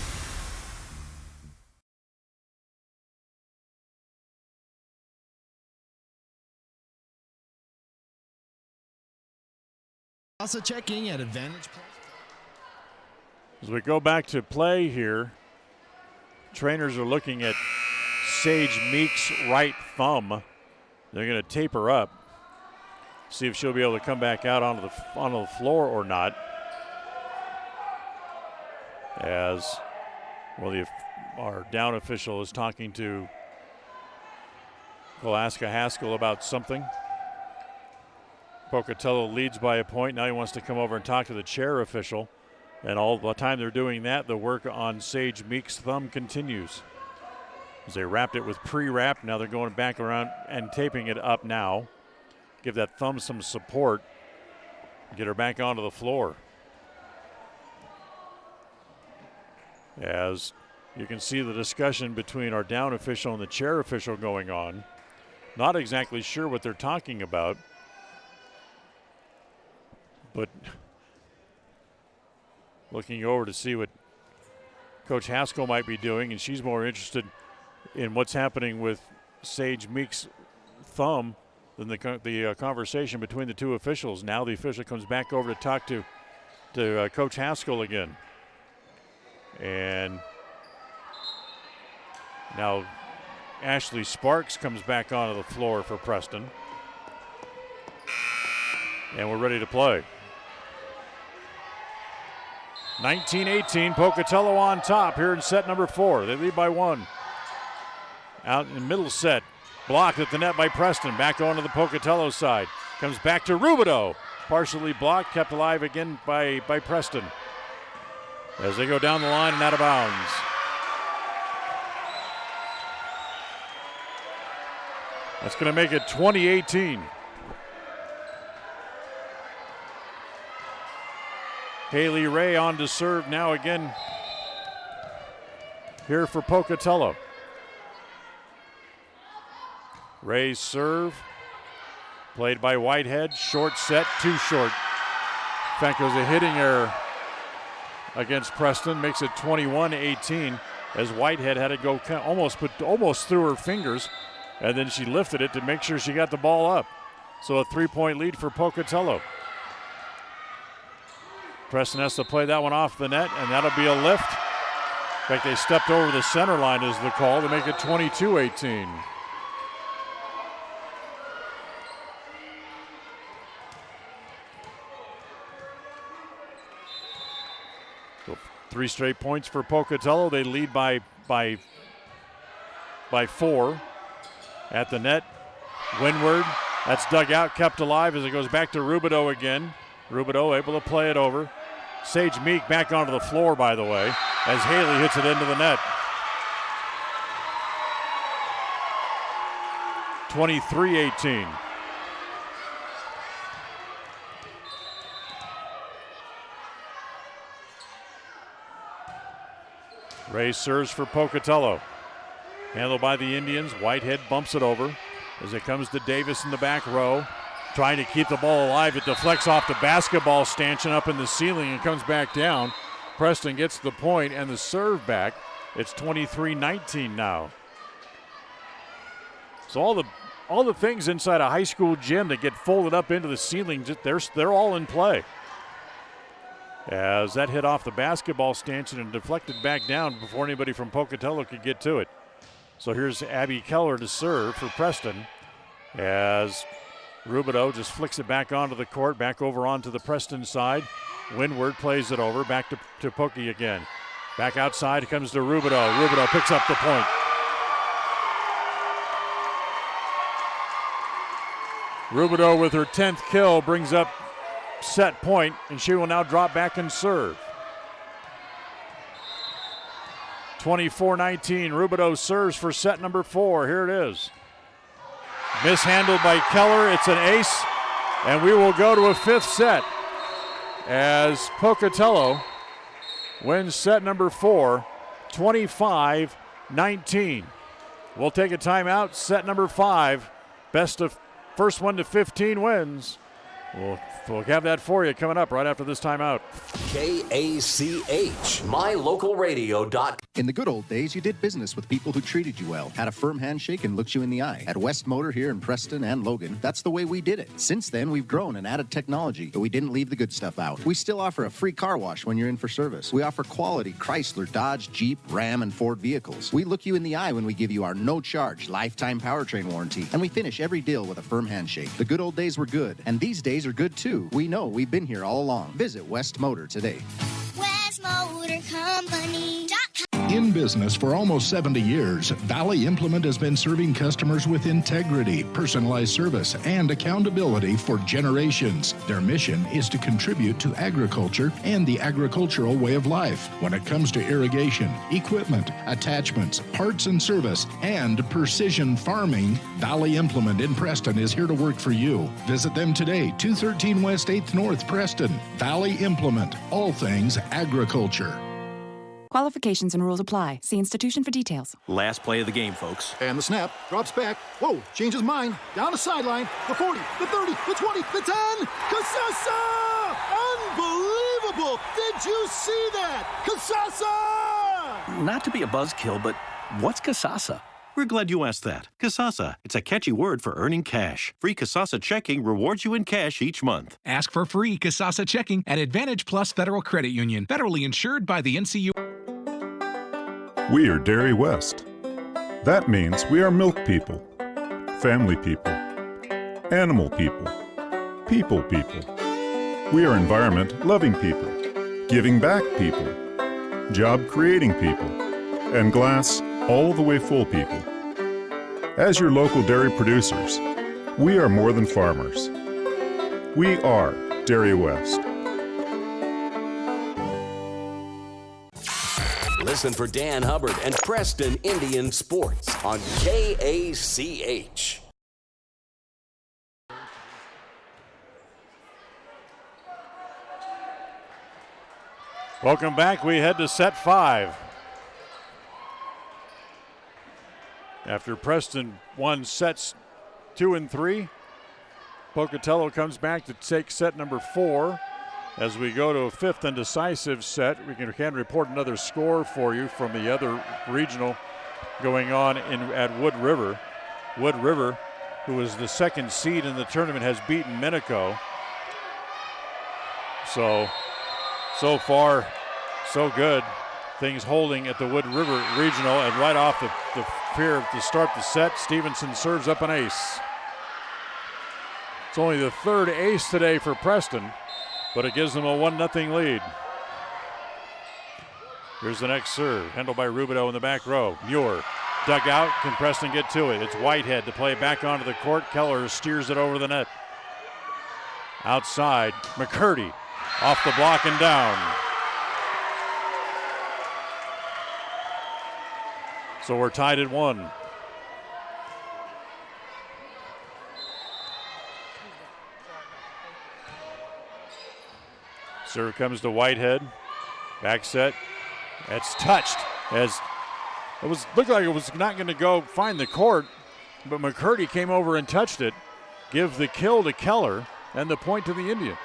Kasasa checking at Advantage Plus. As we go back to play here, trainers are looking at Sage Meek's right thumb. They're going to tape her up, see if she'll be able to come back out onto the floor or not. As well, our down official is talking to Kalaska Haskell about something. Pocatello leads by a point. Now he wants to come over and talk to the chair official. And all the time they're doing that, the work on Sage Meek's thumb continues. As they wrapped it with pre-wrap, now they're going back around and taping it up now. Give that thumb some support. Get her back onto the floor. As you can see the discussion between our down official and the chair official going on. Not exactly sure what they're talking about. But looking over to see what Coach Haskell might be doing, and she's more interested in what's happening with Sage Meek's thumb than the conversation between the two officials. Now the official comes back over to talk to Coach Haskell again. And now Ashley Sparks comes back onto the floor for Preston. And we're ready to play. 19-18, Pocatello on top here in set number 4. They lead by 1. Out in the middle set, blocked at the net by Preston. Back onto the Pocatello side. Comes back to Rubidoux. Partially blocked, kept alive again by Preston. As they go down the line and out of bounds. That's going to make it 20-18. Haley Ray on to serve now again here for Pocatello. Ray's serve, played by Whitehead, short set, too short. In fact, it was a hitting error against Preston, makes it 21-18 as Whitehead had to go almost through her fingers, and then she lifted it to make sure she got the ball up. So a 3-point lead for Pocatello. Preston has to play that one off the net, and that'll be a lift. In fact, they stepped over the center line is the call to make it 22-18. So 3 straight points for Pocatello. They lead by 4 at the net. Windward, that's dug out, kept alive as it goes back to Rubidoux again. Rubidoux able to play it over. Sage Meek back onto the floor, by the way, as Haley hits it into the net. 23-18. Ray serves for Pocatello. Handled by the Indians. Whitehead bumps it over as it comes to Davis in the back row. Trying to keep the ball alive. It deflects off the basketball stanchion up in the ceiling and comes back down. Preston gets the point and the serve back. It's 23-19 now. So all the things inside a high school gym that get folded up into the ceiling, they're all in play. As that hit off the basketball stanchion and deflected back down before anybody from Pocatello could get to it. So here's Abby Keller to serve for Preston as Rubidoux just flicks it back onto the court, back over onto the Preston side. Windward plays it over, back to Pokey again. Back outside, it comes to Rubidoux. Rubidoux picks up the point. Rubidoux with her 10th kill brings up set point, and she will now drop back and serve. 24-19, Rubidoux serves for set number 4. Here it is. Mishandled by Keller, it's an ace, and we will go to a 5th set as Pocatello wins set number 4, 25-19. We'll take a timeout, set number 5, best of first one to 15 wins. We'll have that for you coming up right after this timeout. KACH, mylocalradio.com. In the good old days, you did business with people who treated you well, had a firm handshake, and looked you in the eye. At West Motor here in Preston and Logan, that's the way we did it. Since then, we've grown and added technology, but we didn't leave the good stuff out. We still offer a free car wash when you're in for service. We offer quality Chrysler, Dodge, Jeep, Ram, and Ford vehicles. We look you in the eye when we give you our no-charge lifetime powertrain warranty, and we finish every deal with a firm handshake. The good old days were good, and these days are good too. We know we've been here all along. Visit West Motor today. West Motor Company.com. In business for almost 70 years, Valley Implement has been serving customers with integrity, personalized service, and accountability for generations. Their mission is to contribute to agriculture and the agricultural way of life. When it comes to irrigation, equipment, attachments, parts and service, and precision farming, Valley Implement in Preston is here to work for you. Visit them today, 213 West 8th North, Preston. Valley Implement, all things agriculture. Qualifications and rules apply. See institution for details. Last play of the game, folks. And the snap, drops back. Whoa, changes mind. Down the sideline. The 40, the 30, the 20, the 10. Casasa! Unbelievable! Did you see that? Casasa! Not to be a buzzkill, but what's Casasa? We're glad you asked that. Casasa, it's a catchy word for earning cash. Free Casasa checking rewards you in cash each month. Ask for free Casasa checking at Advantage Plus Federal Credit Union. Federally insured by the NCU. We are Dairy West. That means we are milk people, family people, animal people, people people. We are environment-loving people, giving back people, job-creating people, and glass all the way full people. As your local dairy producers, we are more than farmers. We are Dairy West. Listen for Dan Hubbard and Preston Indian Sports on KACH. Welcome back. We head to set 5. After Preston won sets 2 and 3, Pocatello comes back to take set number 4. As we go to a 5th and decisive set, we can report another score for you from the other regional going on at Wood River. Wood River, who is the 2nd seed in the tournament, has beaten Minico. So far, so good. Things holding at the Wood River Regional, and right off the pier to start the set, Stevenson serves up an ace. It's only the 3rd ace today for Preston, but it gives them a 1-0 lead. Here's the next serve, handled by Rubidoux in the back row. Muir, dug out, can Preston get to it? It's Whitehead to play back onto the court. Keller steers it over the net. Outside, McCurdy off the block and down. So we're tied at 1. Serve comes to Whitehead. Back set. It's touched as looked like it was not going to go find the court, but McCurdy came over and touched it. Give the kill to Keller and the point to the Indians.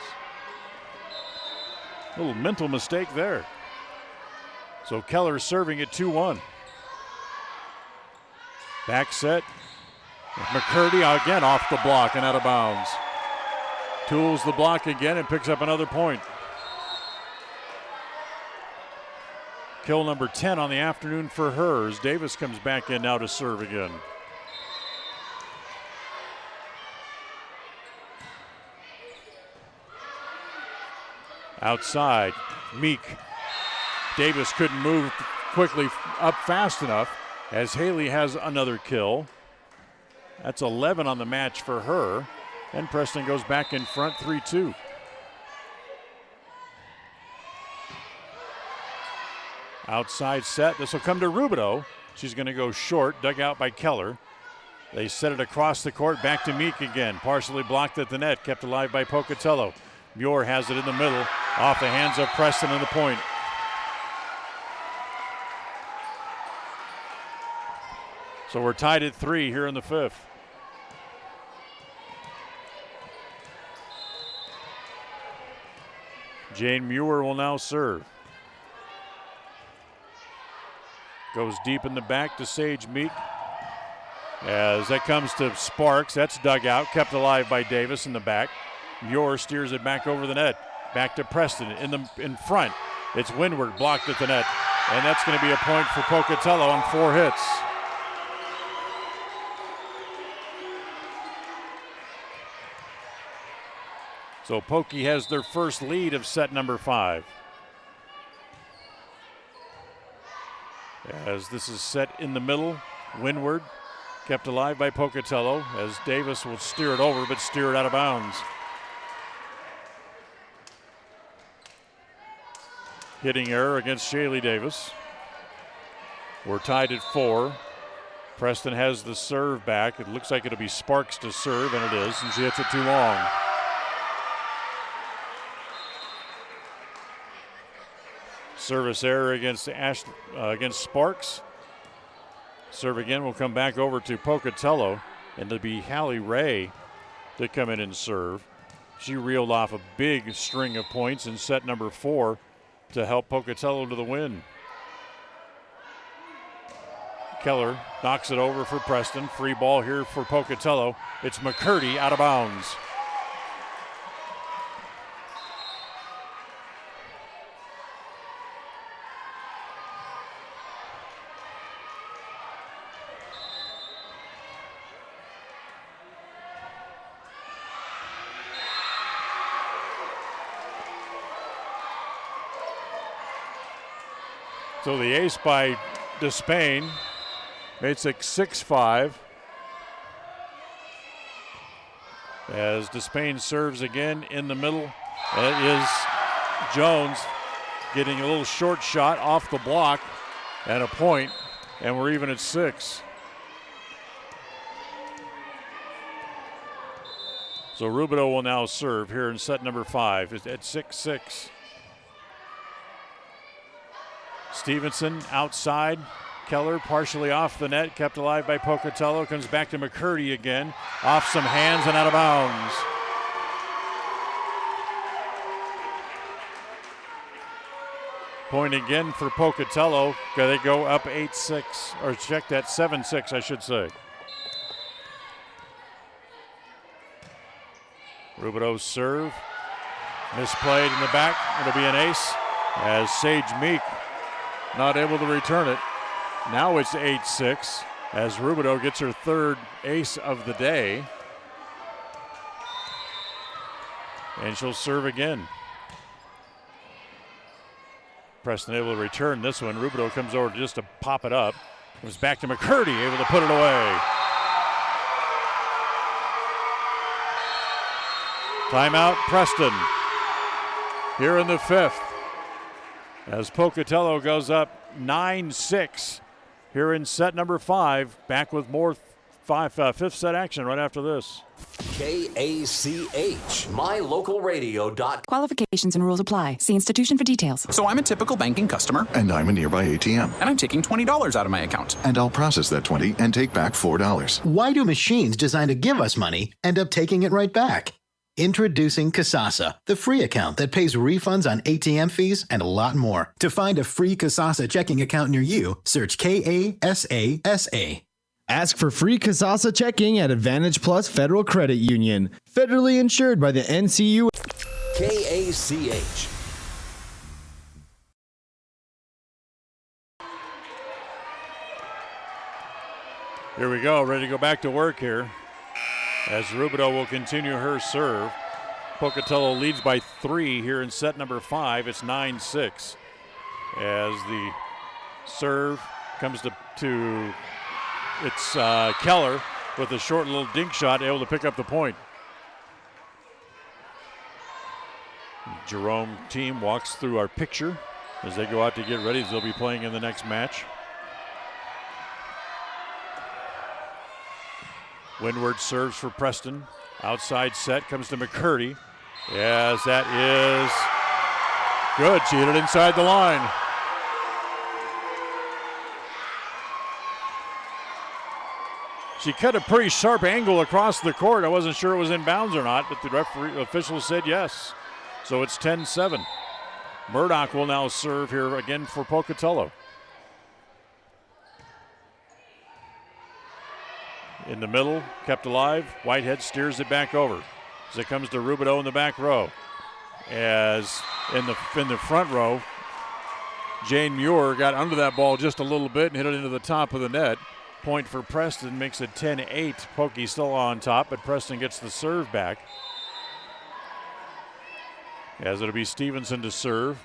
A little mental mistake there. So Keller serving at 2-1. Back set. McCurdy again off the block and out of bounds. Tools the block again and picks up another point. Kill number 10 on the afternoon for her as Davis comes back in now to serve again. Outside, Meek. Davis couldn't move quickly up fast enough as Haley has another kill. That's 11 on the match for her. And Preston goes back in front 3-2. Outside set. This will come to Rubidoux. She's going to go short, dug out by Keller. They set it across the court, back to Meek again. Partially blocked at the net, kept alive by Pocatello. Muir has it in the middle, off the hands of Preston and the point. So we're tied at 3 here in the 5th. Jane Muir will now serve. Goes deep in the back to Sage Meek. As that comes to Sparks, that's dug out, kept alive by Davis in the back. Muir steers it back over the net. Back to Preston in front. It's Windward blocked at the net. And that's going to be a point for Pocatello on 4 hits. So Pokey has their first lead of set number 5. As this is set in the middle, Windward kept alive by Pocatello as Davis will steer it over but steer it out of bounds. Hitting error against Shaylee Davis. We're tied at 4. Preston has the serve back. It looks like it'll be Sparks to serve, and it is, and she hits it too long. Service error against Sparks. Serve again will come back over to Pocatello, and it'll be Hallie Ray to come in and serve. She reeled off a big string of points in set number 4 to help Pocatello to the win. Keller knocks it over for Preston. Free ball here for Pocatello. It's McCurdy out of bounds. So the ace by Despain makes it 6-5. As Despain serves again in the middle. It is Jones getting a little short shot off the block and a point, and we're even at 6. So Rubidoux will now serve here in set number 5. It's at 6-6. Stevenson outside. Keller partially off the net, kept alive by Pocatello. Comes back to McCurdy again. Off some hands and out of bounds. Point again for Pocatello. They go up 8-6, or check that, 7-6, I should say. Rubidoux serve. Misplayed in the back. It'll be an ace as Sage Meek not able to return it. Now it's 8-6 as Rubidoux gets her third ace of the day. And she'll serve again. Preston able to return this one. Rubidoux comes over just to pop it up. Comes back to McCurdy, able to put it away. Timeout, Preston. Here in the fifth. As Pocatello goes up 9-6 here in set number 5. Back with more fifth set action right after this. KACH, mylocalradio.com. Qualifications and rules apply. See institution for details. So I'm a typical banking customer. And I'm a nearby ATM. And I'm taking $20 out of my account. And I'll process that 20 and take back $4. Why do machines designed to give us money end up taking it right back? Introducing Kasasa, the free account that pays refunds on ATM fees and a lot more. To find a free Kasasa checking account near you, search KASASA. Ask for free Kasasa checking at Advantage Plus Federal Credit Union. Federally insured by the NCU. KACH. Here we go, ready to go back to work here. As Rubidoux will continue her serve. Pocatello leads by 3 here in set number 5. It's 9-6. As the serve comes to it's Keller with a short little dink shot, able to pick up the point. Jerome team walks through our picture as they go out to get ready, as they'll be playing in the next match. Windward serves for Preston. Outside set comes to McCurdy. Yes, that is good. She hit it inside the line. She cut a pretty sharp angle across the court. I wasn't sure it was in bounds or not, but the referee official said yes. So it's 10-7. Murdoch will now serve here again for Pocatello. In the middle, kept alive. Whitehead steers it back over as it comes to Rubidoux in the back row. As in the front row, Jane Muir got under that ball just a little bit and hit it into the top of the net. Point for Preston makes it 10-8. Pokey still on top, but Preston gets the serve back. As it'll be Stevenson to serve.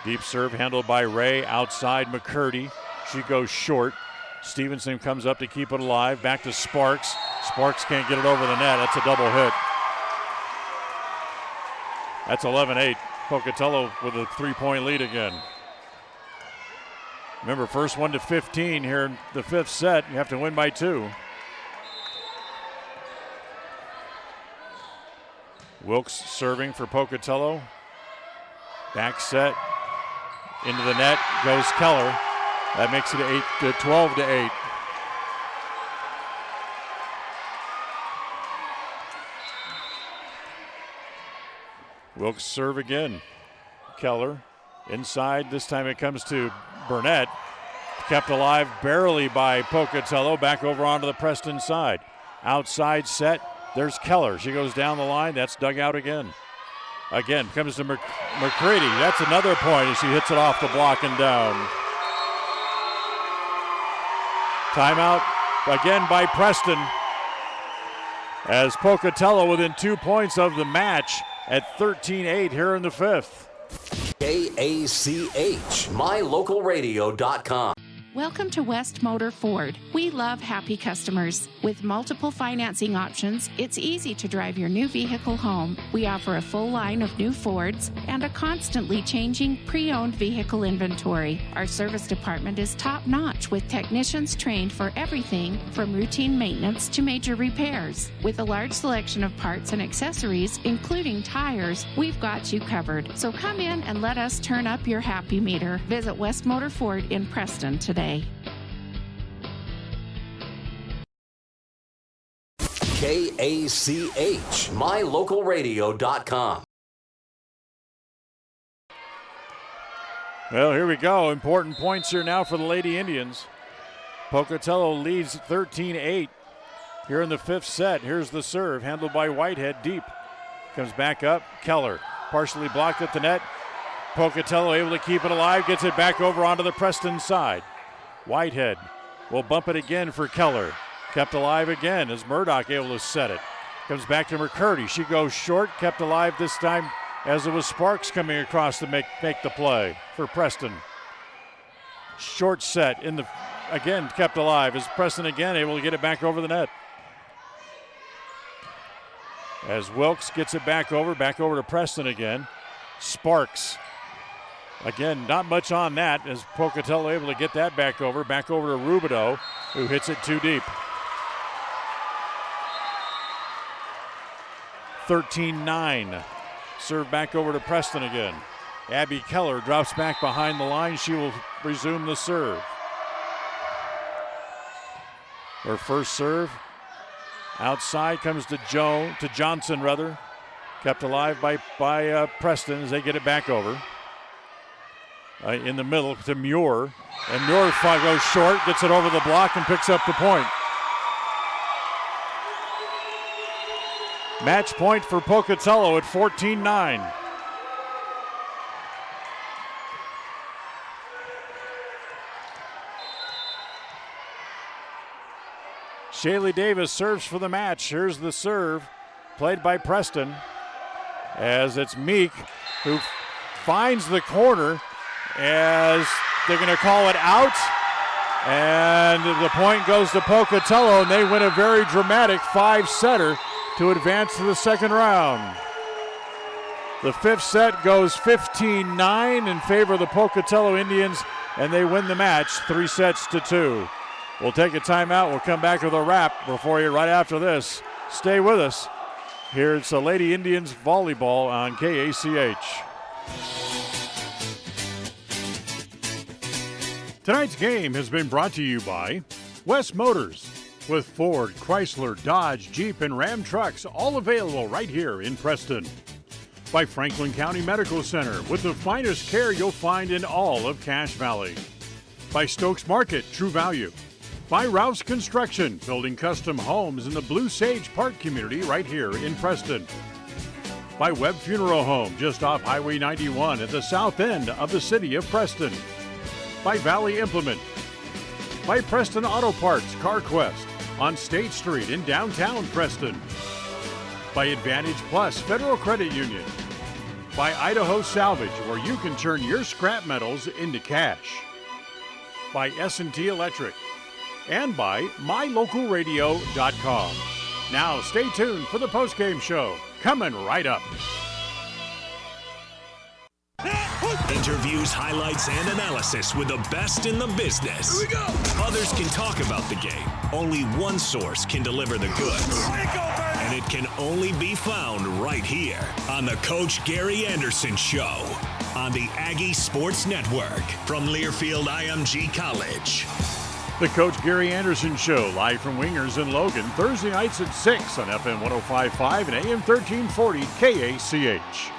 Deep serve handled by Ray. Outside McCurdy. She goes short. Stevenson comes up to keep it alive. Back to Sparks. Sparks can't get it over the net. That's a double hit. That's 11-8. Pocatello with a 3-point lead again. Remember, first one to 15 here in the fifth set. You have to win by 2. Wilkes serving for Pocatello. Back set. Into the net goes Keller. That makes it 12-8. Wilkes serve again. Keller inside. This time it comes to Burnett. Kept alive barely by Pocatello. Back over onto the Preston side. Outside set. There's Keller. She goes down the line. That's dug out again. Again, comes to McCready. That's another point as she hits it off the block and down. Timeout again by Preston. As Pocatello within 2 points of the match at 13-8 here in the fifth. KACH, mylocalradio.com. Welcome to West Motor Ford. We love happy customers. With multiple financing options, it's easy to drive your new vehicle home. We offer a full line of new Fords and a constantly changing pre-owned vehicle inventory. Our service department is top-notch with technicians trained for everything from routine maintenance to major repairs. With a large selection of parts and accessories, including tires, we've got you covered. So come in and let us turn up your happy meter. Visit West Motor Ford in Preston today. KACH, mylocalradio.com. Well, here we go. Important points here now for the Lady Indians. Pocatello leads 13-8 here in the fifth set. Here's the serve, handled by Whitehead deep. Comes back up, Keller, partially blocked at the net. Pocatello able to keep it alive, gets it back over onto the Preston side. Whitehead will bump it again for Keller. Kept alive again as Murdoch able to set it. Comes back to McCurdy. She goes short, kept alive this time as it was Sparks coming across to make the play for Preston. Short set in the, again kept alive as Preston again able to get it back over the net. As Wilkes gets it back over to Preston again. Sparks. Again, not much on that as Pocatello able to get that back over to Rubidoux, who hits it too deep. 13-9. Serve back over to Preston again. Abby Keller drops back behind the line. She will resume the serve. Her first serve. Outside comes to Johnson. Kept alive by Preston as they get it back over. In the middle to Muir. And Muir goes short, gets it over the block, and picks up the point. Match point for Pocatello at 14-9. Shaylee Davis serves for the match. Here's the serve, played by Preston, as it's Meek who finds the corner as they're going to call it out. And the point goes to Pocatello, and they win a very dramatic 5-setter to advance to the second round. The fifth set goes 15-9 in favor of the Pocatello Indians, and they win the match 3-2. We'll take a timeout. We'll come back with a wrap for you right after this. Stay with us. Here it's the Lady Indians volleyball on KACH. Tonight's game has been brought to you by West Motors, with Ford, Chrysler, Dodge, Jeep, and Ram trucks, all available right here in Preston. By Franklin County Medical Center, with the finest care you'll find in all of Cache Valley. By Stokes Market, True Value. By Ralph's Construction, building custom homes in the Blue Sage Park community right here in Preston. By Webb Funeral Home, just off Highway 91 at the south end of the city of Preston. By Valley Implement. By Preston Auto Parts, CarQuest, on State Street in downtown Preston. By Advantage Plus Federal Credit Union. By Idaho Salvage, where you can turn your scrap metals into cash. By S&T Electric. And by mylocalradio.com. Now stay tuned for the postgame show, coming right up. Interviews, highlights, and analysis with the best in the business. Here we go. Others can talk about the game. Only one source can deliver the goods. And it can only be found right here on the Coach Gary Anderson Show on the Aggie Sports Network from Learfield IMG College. The Coach Gary Anderson Show, live from Wingers in Logan, Thursday nights at 6 on FM 105.5 and AM 1340 KACH.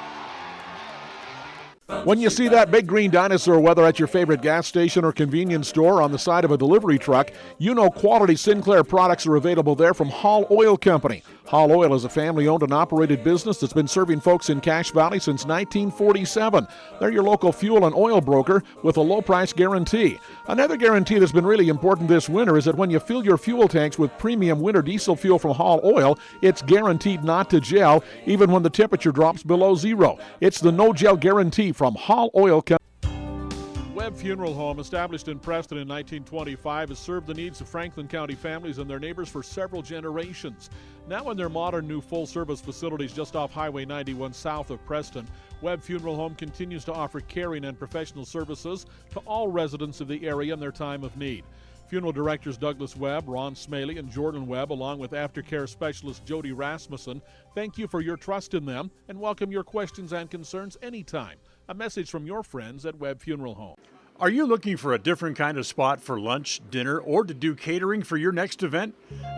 When you see that big green dinosaur, whether at your favorite gas station or convenience store on the side of a delivery truck, you know quality Sinclair products are available there from Hall Oil Company. Hall Oil is a family-owned and operated business that's been serving folks in Cache Valley since 1947. They're your local fuel and oil broker with a low-price guarantee. Another guarantee that's been really important this winter is that when you fill your fuel tanks with premium winter diesel fuel from Hall Oil, it's guaranteed not to gel, even when the temperature drops below zero. It's the no-gel guarantee from Hall Oil Company. Webb Funeral Home, established in Preston in 1925, has served the needs of Franklin County families and their neighbors for several generations. Now in their modern new full-service facilities just off Highway 91 south of Preston, Webb Funeral Home continues to offer caring and professional services to all residents of the area in their time of need. Funeral directors Douglas Webb, Ron Smaley, and Jordan Webb, along with aftercare specialist Jody Rasmussen, thank you for your trust in them and welcome your questions and concerns anytime. A message from your friends at Webb Funeral Home. Are you looking for a different kind of spot for lunch, dinner, or to do catering for your next event?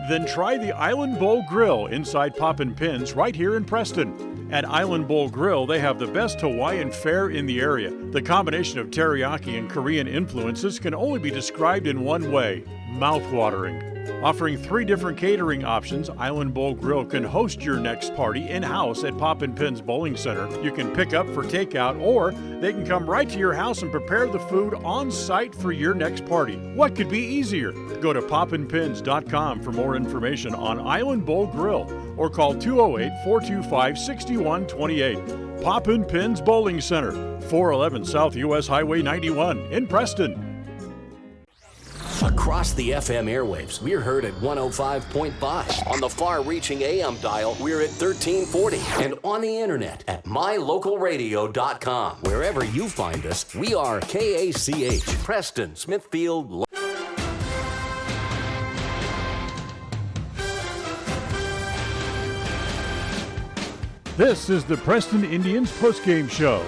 Then try the Island Bowl Grill inside Poppin' Pins right here in Preston. At Island Bowl Grill, they have the best Hawaiian fare in the area. The combination of teriyaki and Korean influences can only be described in one way: mouth-watering. Offering 3 different catering options, Island Bowl Grill can host your next party in-house at Poppin' Pins Bowling Center. You can pick up for takeout, or they can come right to your house and prepare the food on site for your next party. What could be easier? Go to poppinpins.com for more information on Island Bowl Grill, or call 208-425-6128. Poppin' Pins Bowling Center, 411 South US Highway 91 in Preston. Across the FM airwaves, we're heard at 105.5. On the far-reaching AM dial, we're at 1340. And on the internet at mylocalradio.com. Wherever you find us, we are KACH, Preston, Smithfield. This is the Preston Indians postgame show.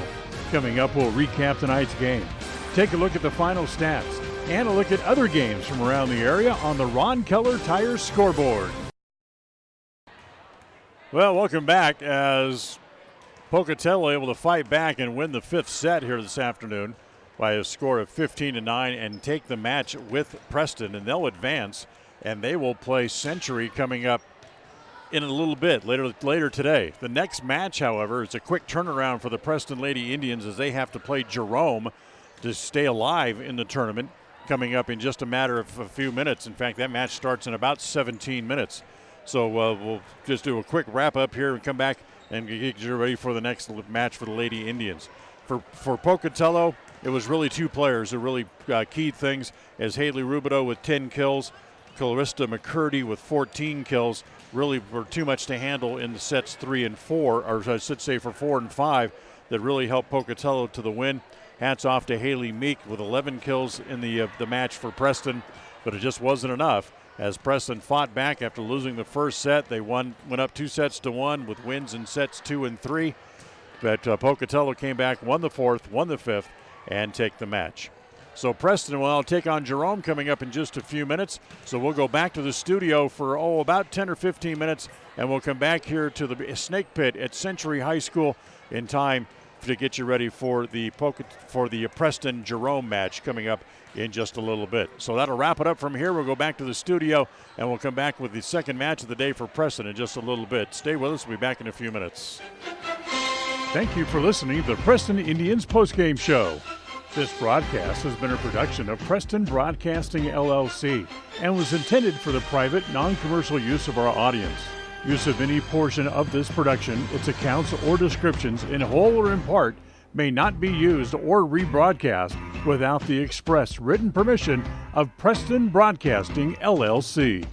Coming up, we'll recap tonight's game, take a look at the final stats, and a look at other games from around the area on the Ron Keller Tire scoreboard. Well, welcome back as Pocatello able to fight back and win the 5th set here this afternoon by a score of 15-9 and take the match with Preston, and they'll advance, and they will play Century coming up in a little bit later today. The next match, however, is a quick turnaround for the Preston Lady Indians as they have to play Jerome to stay alive in the tournament, coming up in just a matter of a few minutes. In fact, that match starts in about 17 minutes. So we'll just do a quick wrap up here and come back and get you ready for the next match for the Lady Indians. For Pocatello, it was really 2 players who really keyed things, as Haley Rubidoux with 10 kills, Clarista McCurdy with 14 kills, really were too much to handle in the sets 3 and 4, or I should say for 4 and 5, that really helped Pocatello to the win. Hats off to Haley Meek with 11 kills in the match for Preston, but it just wasn't enough. As Preston fought back after losing the first set, they went up 2-1 with wins in sets 2 and 3. But Pocatello came back, won the 4th, won the 5th, and take the match. So Preston will take on Jerome coming up in just a few minutes. So we'll go back to the studio for about 10 or 15 minutes, and we'll come back here to the Snake Pit at Century High School in time to get you ready for the Preston Jerome match coming up in just a little bit. So that'll wrap it up from here. We'll go back to the studio, and we'll come back with the second match of the day for Preston in just a little bit. Stay with us. We'll be back in a few minutes. Thank you for listening to the Preston Indians postgame show. This broadcast has been a production of Preston Broadcasting, LLC, and was intended for the private, non-commercial use of our audience. Use of any portion of this production, its accounts or descriptions, in whole or in part, may not be used or rebroadcast without the express written permission of Preston Broadcasting, LLC.